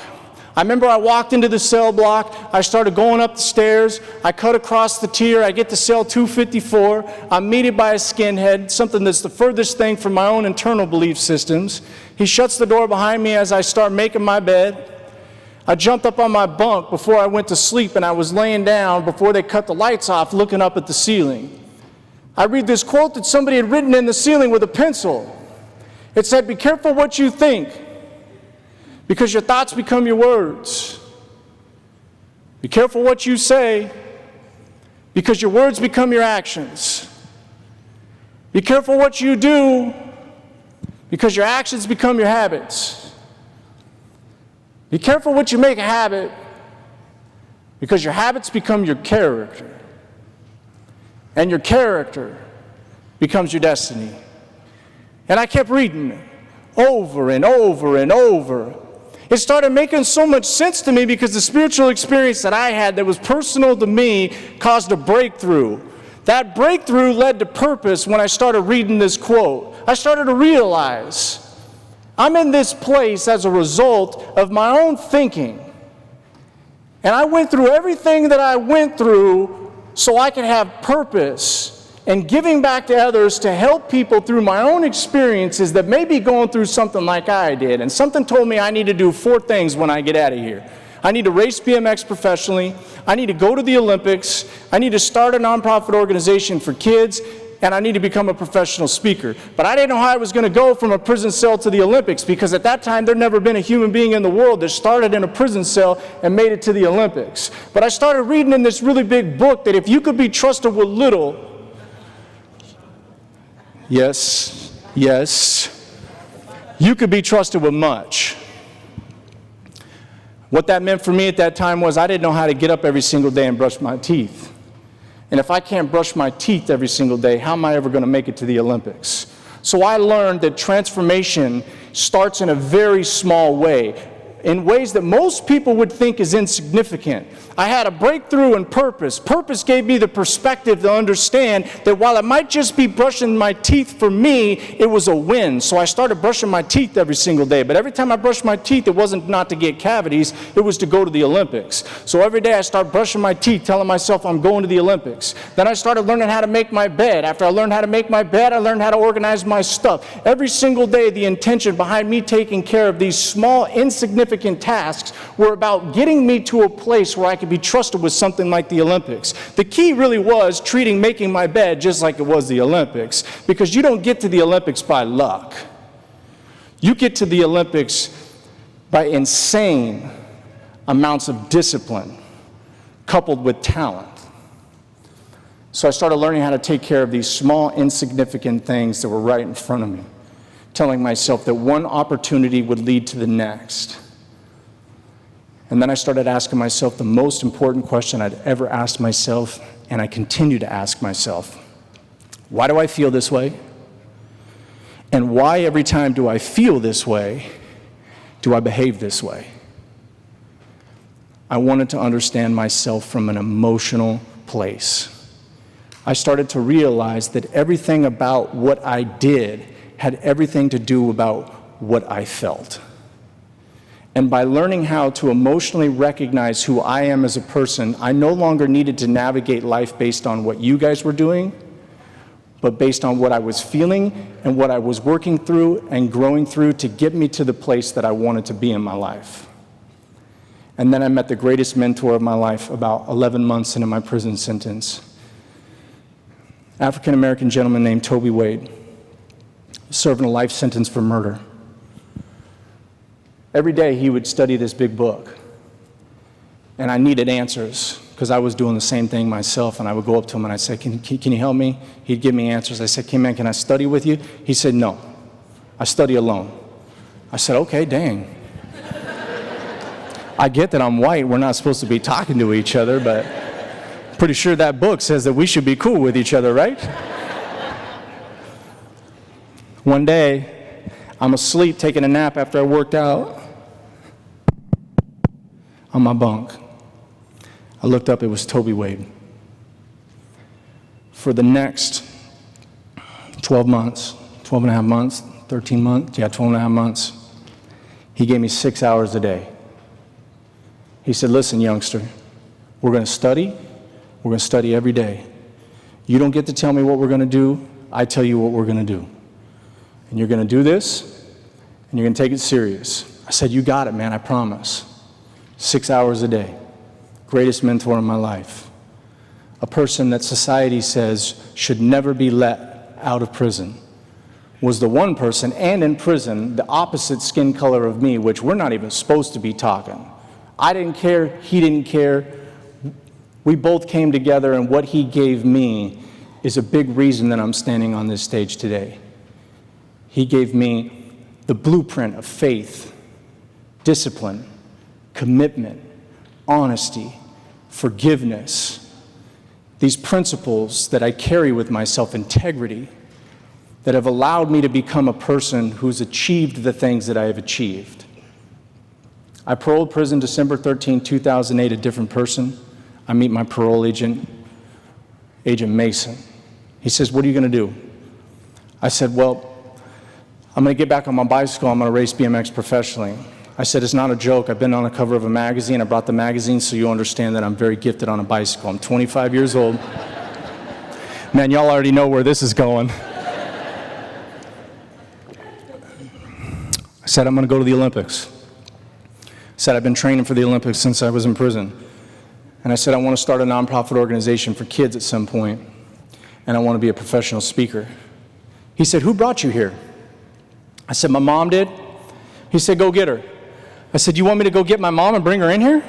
I remember I walked into the cell block, I started going up the stairs, I cut across the tier, I get to cell 254, I'm meted by a skinhead, something that's the furthest thing from my own internal belief systems. He shuts the door behind me as I start making my bed. I jumped up on my bunk before I went to sleep, and I was laying down before they cut the lights off, looking up at the ceiling. I read this quote that somebody had written in the ceiling with a pencil. It said, "Be careful what you think, because your thoughts become your words. Be careful what you say, because your words become your actions. Be careful what you do, because your actions become your habits. Be careful what you make a habit, because your habits become your character. And your character becomes your destiny." And I kept reading it over and over and over. It started making so much sense to me because the spiritual experience that I had that was personal to me caused a breakthrough. That breakthrough led to purpose when I started reading this quote. I started to realize I'm in this place as a result of my own thinking. And I went through everything that I went through so I could have purpose and giving back to others to help people through my own experiences that may be going through something like I did. And something told me I need to do 4 things when I get out of here. I need to race BMX professionally. I need to go to the Olympics. I need to start a nonprofit organization for kids. And I need to become a professional speaker. But I didn't know how I was going to go from a prison cell to the Olympics, because at that time there'd never been a human being in the world that started in a prison cell and made it to the Olympics. But I started reading in this really big book that if you could be trusted with little, yes, you could be trusted with much. What that meant for me at that time was I didn't know how to get up every single day and brush my teeth. And if I can't brush my teeth every single day, how am I ever going to make it to the Olympics? So I learned that transformation starts in a very small way, in ways that most people would think is insignificant. I had a breakthrough in purpose. Purpose gave me the perspective to understand that while it might just be brushing my teeth for me, it was a win. So I started brushing my teeth every single day. But every time I brushed my teeth, it wasn't not to get cavities, it was to go to the Olympics. So every day I started brushing my teeth, telling myself I'm going to the Olympics. Then I started learning how to make my bed. After I learned how to make my bed, I learned how to organize my stuff. Every single day, the intention behind me taking care of these small, insignificant tasks were about getting me to a place where I could be trusted with something like the Olympics. The key really was treating making my bed just like it was the Olympics, because you don't get to the Olympics by luck. You get to the Olympics by insane amounts of discipline coupled with talent. So I started learning how to take care of these small, insignificant things that were right in front of me, telling myself that one opportunity would lead to the next. And then I started asking myself the most important question I'd ever asked myself, and I continue to ask myself. Why do I feel this way? And why every time do I feel this way, do I behave this way? I wanted to understand myself from an emotional place. I started to realize that everything about what I did had everything to do about what I felt. And by learning how to emotionally recognize who I am as a person, I no longer needed to navigate life based on what you guys were doing, but based on what I was feeling and what I was working through and growing through to get me to the place that I wanted to be in my life. And then I met the greatest mentor of my life about 11 months into my prison sentence. African-American gentleman named Toby Wade, serving a life sentence for murder. Every day he would study this big book, and I needed answers because I was doing the same thing myself. And I would go up to him and I'd say, can you help me? He'd give me answers. I said, "Hey man, can I study with you?" He said, "No, I study alone." I said, "Okay, dang. I get that I'm white, we're not supposed to be talking to each other, but pretty sure that book says that we should be cool with each other, right?" One day, I'm asleep taking a nap after I worked out on my bunk. I looked up, it was Toby Wade. For the next 12 months, 12 and a half months, 13 months, 12 and a half months, he gave me 6 hours a day. He said, "Listen, youngster, we're going to study. We're going to study every day. You don't get to tell me what we're going to do. I tell you what we're going to do. And you're going to do this, and you're going to take it serious." I said, "You got it, man, I promise." 6 hours a day. Greatest mentor in my life. A person that society says should never be let out of prison. Was the one person, and in prison, the opposite skin color of me, which we're not even supposed to be talking. I didn't care, he didn't care. We both came together, and what he gave me is a big reason that I'm standing on this stage today. He gave me the blueprint of faith, discipline, commitment, honesty, forgiveness. These principles that I carry with myself, integrity, that have allowed me to become a person who's achieved the things that I have achieved. I paroled prison December 13, 2008, a different person. I meet my parole agent, Agent Mason. He says, "What are you going to do?" I said, "Well, I'm going to get back on my bicycle. I'm going to race BMX professionally." I said, "It's not a joke. I've been on the cover of a magazine. I brought the magazine so you understand that I'm very gifted on a bicycle. I'm 25 years old." Man, y'all already know where this is going. I said, "I'm going to go to the Olympics." I said, "I've been training for the Olympics since I was in prison." And I said, "I want to start a nonprofit organization for kids at some point, and I want to be a professional speaker." He said, "Who brought you here?" I said, "My mom did." He said, "Go get her." I said, "You want me to go get my mom and bring her in here?"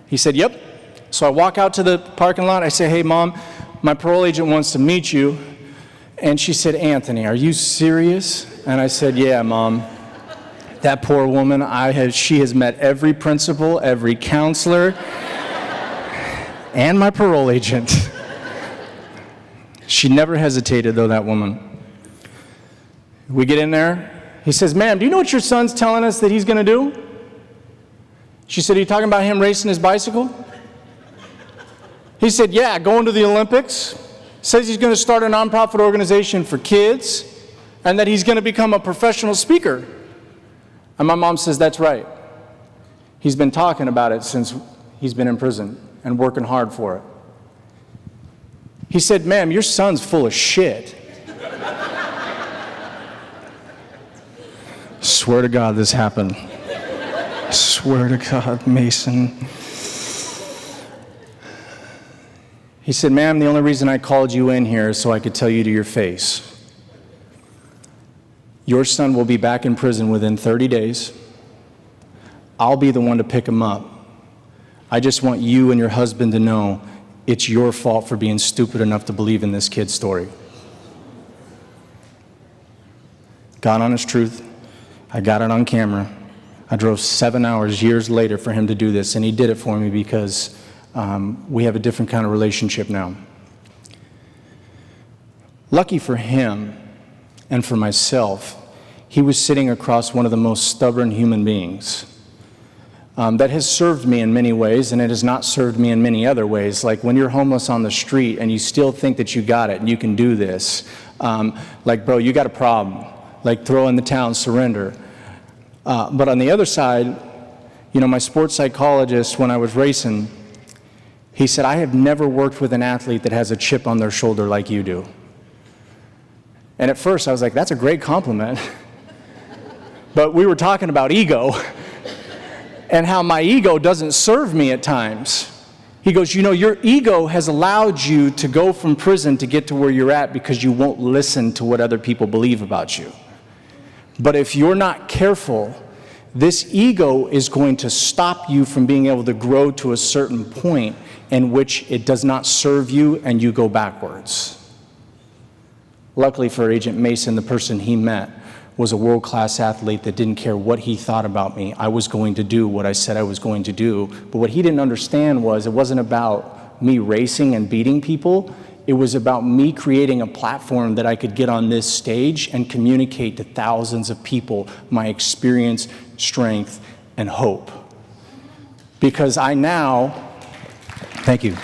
He said, "Yep." So I walk out to the parking lot. I say, "Hey, Mom, my parole agent wants to meet you." And she said, "Anthony, are you serious?" And I said, "Yeah, Mom. That poor woman, she has met every principal, every counselor, and my parole agent." She never hesitated, though, that woman. We get in there. He says, ma'am, do you know what your son's telling us that he's going to do? She said, are you talking about him racing his bicycle? He said, yeah, going to the Olympics. Says he's going to start a nonprofit organization for kids and that he's going to become a professional speaker. And my mom says, that's right. He's been talking about it since he's been in prison and working hard for it. He said, ma'am, your son's full of shit. Swear to God this happened. Swear to God, Mason. He said, ma'am, the only reason I called you in here is so I could tell you to your face. Your son will be back in prison within 30 days. I'll be the one to pick him up. I just want you and your husband to know it's your fault for being stupid enough to believe in this kid's story. God honest truth. I got it on camera. I drove 7 hours years later for him to do this, and he did it for me because we have a different kind of relationship now. Lucky for him and for myself, he was sitting across one of the most stubborn human beings that has served me in many ways, and it has not served me in many other ways. Like when you're homeless on the street and you still think that you got it and you can do this, like, bro, you got a problem. Like, throw in the towel, surrender. But on the other side, you know, my sports psychologist, when I was racing, he said, I have never worked with an athlete that has a chip on their shoulder like you do. And at first I was like, that's a great compliment. But we were talking about ego and how my ego doesn't serve me at times. He goes, you know, your ego has allowed you to go from prison to get to where you're at because you won't listen to what other people believe about you. But if you're not careful, this ego is going to stop you from being able to grow to a certain point in which it does not serve you and you go backwards. Luckily for Agent Mason, the person he met was a world-class athlete that didn't care what he thought about me. I was going to do what I said I was going to do. But what he didn't understand was it wasn't about me racing and beating people. It was about me creating a platform that I could get on this stage and communicate to thousands of people my experience, strength, and hope. Because I now, thank you.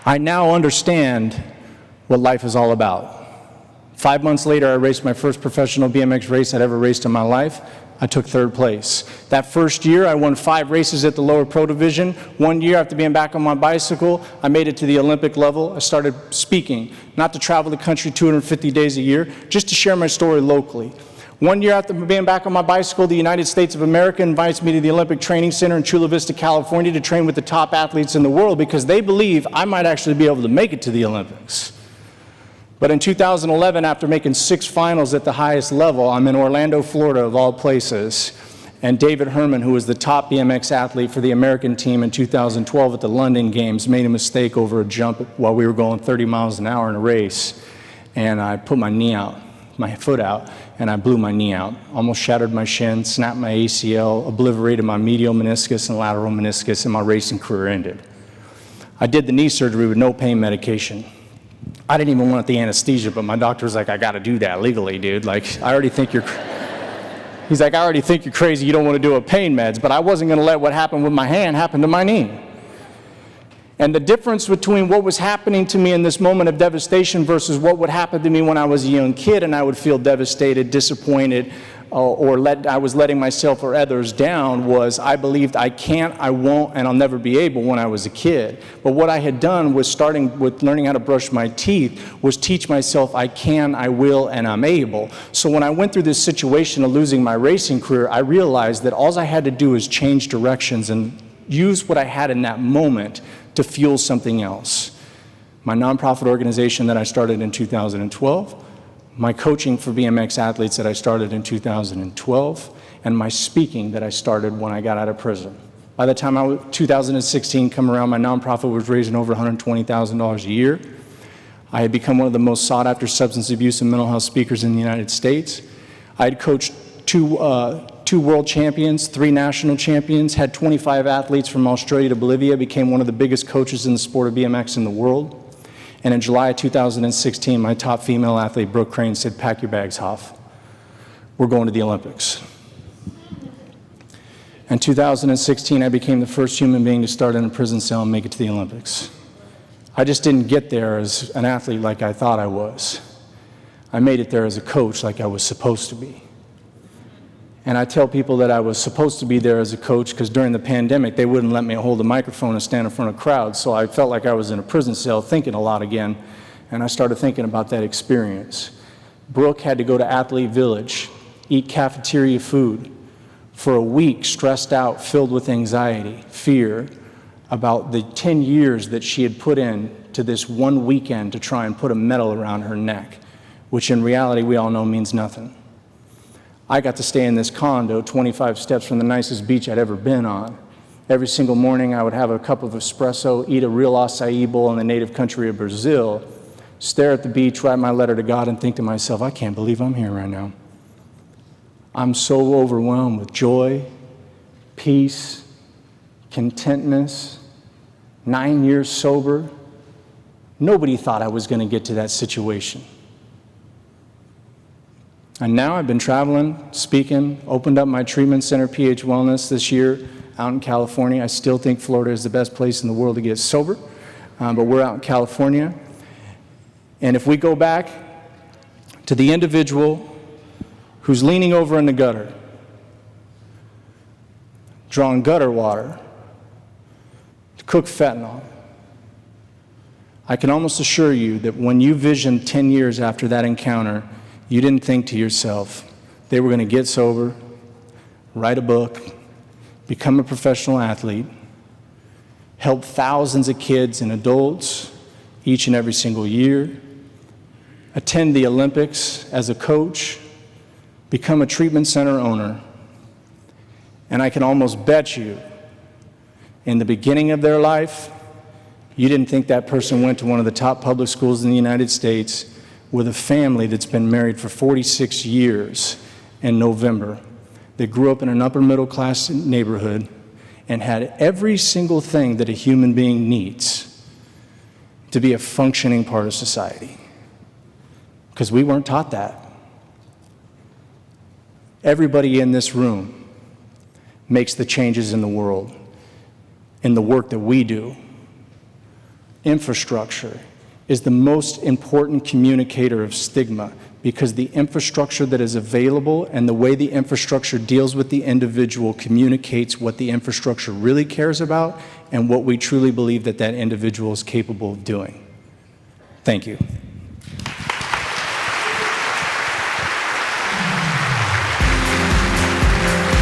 I now understand what life is all about. 5 months later, I raced my first professional BMX race I'd ever raced in my life. I took third place. That first year, I won 5 races at the lower pro division. 1 year after being back on my bicycle, I made it to the Olympic level. I started speaking, not to travel the country 250 days a year, just to share my story locally. 1 year after being back on my bicycle, the United States of America invites me to the Olympic Training Center in Chula Vista, California to train with the top athletes in the world because they believe I might actually be able to make it to the Olympics. But in 2011, after making 6 finals at the highest level, I'm in Orlando, Florida, of all places, and David Herman, who was the top BMX athlete for the American team in 2012 at the London Games, made a mistake over a jump while we were going 30 miles an hour in a race, and I put my knee out, my foot out, and I blew my knee out. Almost shattered my shin, snapped my ACL, obliterated my medial meniscus and lateral meniscus, and my racing career ended. I did the knee surgery with no pain medication. I didn't even want the anesthesia, but my doctor was like, I gotta do that legally, dude. Like, I already think you're, he's like, I already think you're crazy, you don't want to do a pain meds, but I wasn't gonna let what happened with my hand happen to my knee. And the difference between what was happening to me in this moment of devastation versus what would happen to me when I was a young kid and I would feel devastated, disappointed, I was letting myself or others down was I believed I can't, I won't, and I'll never be able when I was a kid. But what I had done was starting with learning how to brush my teeth was teach myself I can, I will, and I'm able. So when I went through this situation of losing my racing career, I realized that all I had to do is change directions and use what I had in that moment to fuel something else. My nonprofit organization that I started in 2012, my coaching for BMX athletes that I started in 2012, and my speaking that I started when I got out of prison. By the time 2016 come around, my nonprofit was raising over $120,000 a year. I had become one of the most sought after substance abuse and mental health speakers in the United States. I had coached two 2 world champions, 3 national champions, had 25 athletes from Australia to Bolivia, became one of the biggest coaches in the sport of BMX in the world. And in July of 2016, my top female athlete, Brooke Crain, said, "Pack your bags, Hoff. We're going to the Olympics." In 2016, I became the first human being to start in a prison cell and make it to the Olympics. I just didn't get there as an athlete like I thought I was. I made it there as a coach like I was supposed to be. And I tell people that I was supposed to be there as a coach because during the pandemic, they wouldn't let me hold a microphone and stand in front of crowds, so I felt like I was in a prison cell thinking a lot again, and I started thinking about that experience. Brooke had to go to Athlete Village, eat cafeteria food for a week, stressed out, filled with anxiety, fear, about the 10 years that she had put in to this one weekend to try and put a medal around her neck, which in reality we all know means nothing. I got to stay in this condo 25 steps from the nicest beach I'd ever been on. Every single morning I would have a cup of espresso, eat a real acai bowl in the native country of Brazil, stare at the beach, write my letter to God, and think to myself, I can't believe I'm here right now. I'm so overwhelmed with joy, peace, contentness, 9 years sober. Nobody thought I was going to get to that situation. And now I've been traveling, speaking, opened up my treatment center, PH Wellness, this year out in California. I still think Florida is the best place in the world to get sober, but we're out in California. And if we go back to the individual who's leaning over in the gutter, drawing gutter water to cook fentanyl, I can almost assure you that when you visioned 10 years after that encounter, you didn't think to yourself, they were going to get sober, write a book, become a professional athlete, help thousands of kids and adults each and every single year, attend the Olympics as a coach, become a treatment center owner. And I can almost bet you, in the beginning of their life, you didn't think that person went to one of the top public schools in the United States with a family that's been married for 46 years in November, that grew up in an upper middle class neighborhood and had every single thing that a human being needs to be a functioning part of society. Because we weren't taught that. Everybody in this room makes the changes in the world, in the work that we do. Infrastructure is the most important communicator of stigma, because the infrastructure that is available and the way the infrastructure deals with the individual communicates what the infrastructure really cares about and what we truly believe that that individual is capable of doing. Thank you.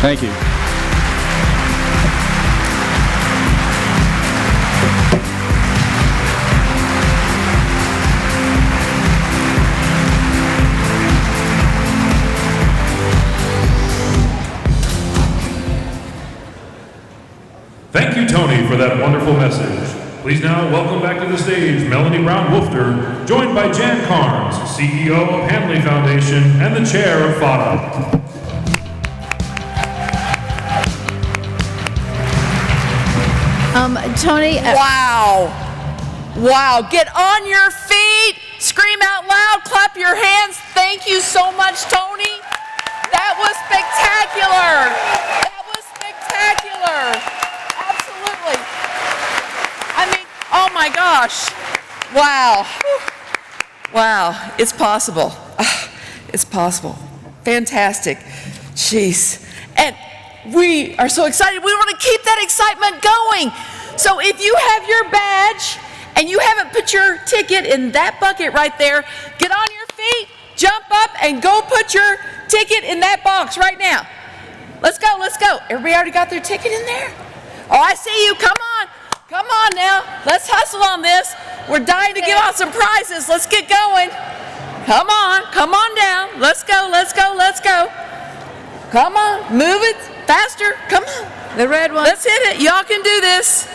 Thank you. Thank you, Tony, for that wonderful message. Please now welcome back to the stage Melanie Brown-Woofter, joined by Jan Carnes, CEO of Hanley Foundation and the chair of FATA. Tony. Wow. Wow. Get on your feet. Scream out loud. Clap your hands. Thank you so much, Tony. That was spectacular. That was spectacular. Absolutely. I mean, oh my gosh. Wow. Wow. It's possible. It's possible. Fantastic. Jeez. And we are so excited. We want to keep that excitement going. So if you have your badge and you haven't put your ticket in that bucket right there, get on your feet, jump up, and go put your ticket in that box right now. Let's go, let's go. Everybody already got their ticket in there? Oh, I see you. Come on. Come on now. Let's hustle on this. We're dying to give out some prizes. Let's get going. Come on. Come on down. Let's go, let's go, let's go. Come on. Move it faster. Come on. The red one. Let's hit it. Y'all can do this.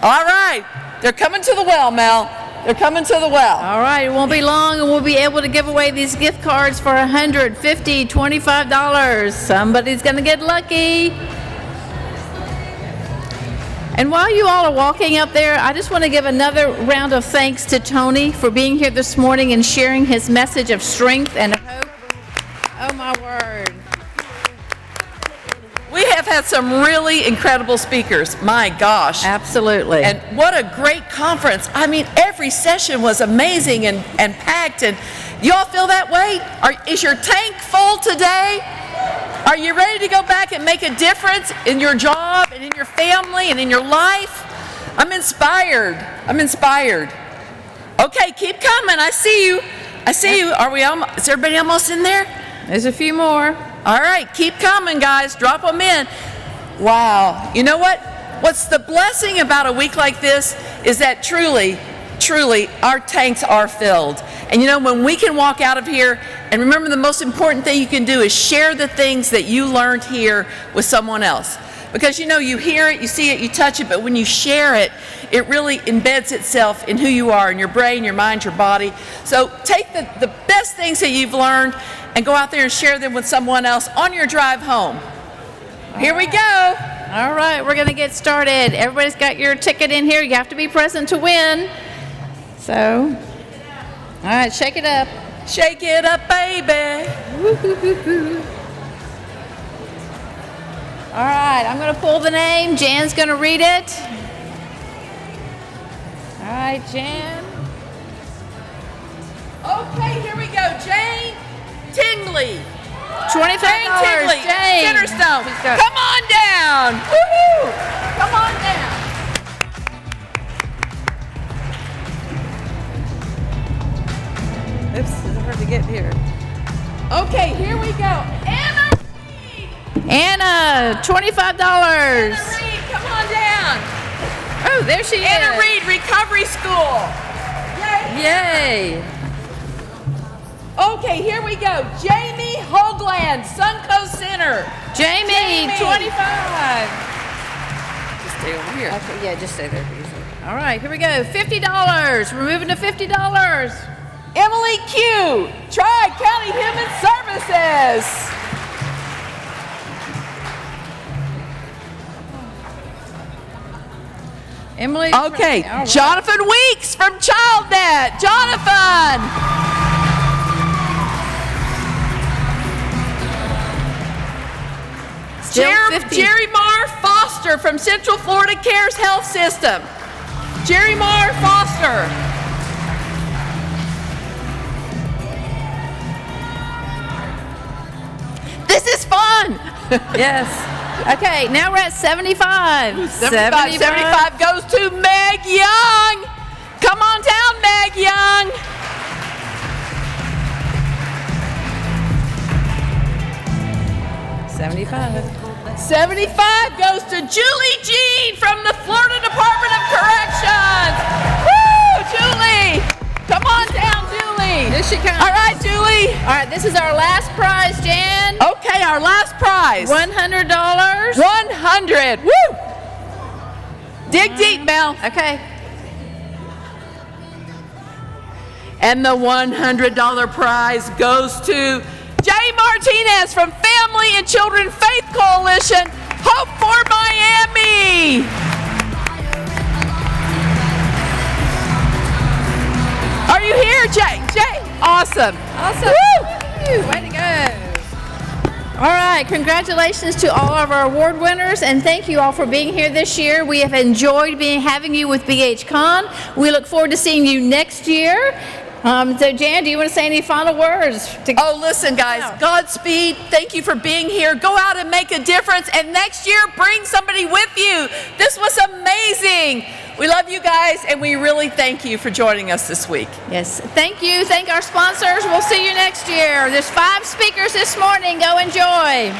All right. They're coming to the well, Mel. They're coming to the well. All right, it won't be long and we'll be able to give away these gift cards for $100, $50, $25. Somebody's going to get lucky. And while you all are walking up there, I just want to give another round of thanks to Tony for being here this morning and sharing his message of strength and hope. Oh, my word. We have had some really incredible speakers. My gosh. Absolutely. And what a great conference. I mean, every session was amazing and packed. And you all feel that way? Is your tank full today? Are you ready to go back and make a difference in your job and in your family and in your life? I'm inspired. I'm inspired. Okay, keep coming. I see you. I see you. Is everybody almost in there? There's a few more. All right, keep coming, guys. Drop them in. Wow. You know what? What's the blessing about a week like this is that truly, our tanks are filled. And you know, when we can walk out of here, and remember the most important thing you can do is share the things that you learned here with someone else. Because you know, you hear it, you see it, you touch it, but when you share it, it really embeds itself in who you are, in your brain, your mind, your body. So take the best things that you've learned and go out there and share them with someone else on your drive home. Here we go. All right, we're going to get started. Everybody's got your ticket in here. You have to be present to win. So, all right, shake it up. Shake it up, baby. All right, I'm going to pull the name. Jan's going to read it. All right, Jan. Okay, here we go. Jane Tingley. $25. Jane Centerstone. Come on down. Woohoo! Come on down. Oops, it's hard to get here. Okay, here we go. Anna Reed. Anna, $25. Anna Reed, come on down. Oh, there she is. Anna Reed, Recovery School. Yay. Yay. Okay, here we go. Jamie Hoagland, Suncoast Center. Jamie, 25. Just stay over here. Okay, yeah, just stay there. All right, here we go. $50. We're moving to $50. Emily Q, Tri-County Human Services. Emily. Okay, right. Jonathan Weeks from ChildNet. Jonathan. Still 50. Jerry Marr Foster from Central Florida Cares Health System. Jerry Marr Foster. This is fun. Yes. Okay, now we're at 75. 75 goes to Meg Young. Come on down, Meg Young. $75 goes to Julie Jean from the Florida Department of Corrections. Woo, Julie. Come on down, Julie. Here she comes. All right, Julie. All right, this is our last prize, Jan. Okay, our last prize. $100. 100. Woo. Dig deep, Mel. Okay. And the $100 prize goes to Jay Martinez from Family and Children Faith Coalition, Hope for Miami. Are you here, Jay? Jay, awesome. Awesome. Woo! Way to go. All right, congratulations to all of our award winners, and thank you all for being here this year. We have enjoyed having you with BHCon. We look forward to seeing you next year. So Jan, do you want to say any final words? Oh, listen, guys, Godspeed. Thank you for being here. Go out and make a difference, and next year, bring somebody with you. This was amazing. We love you guys, and we really thank you for joining us this week. Yes, thank you. Thank our sponsors. We'll see you next year. There's 5 speakers this morning. Go enjoy.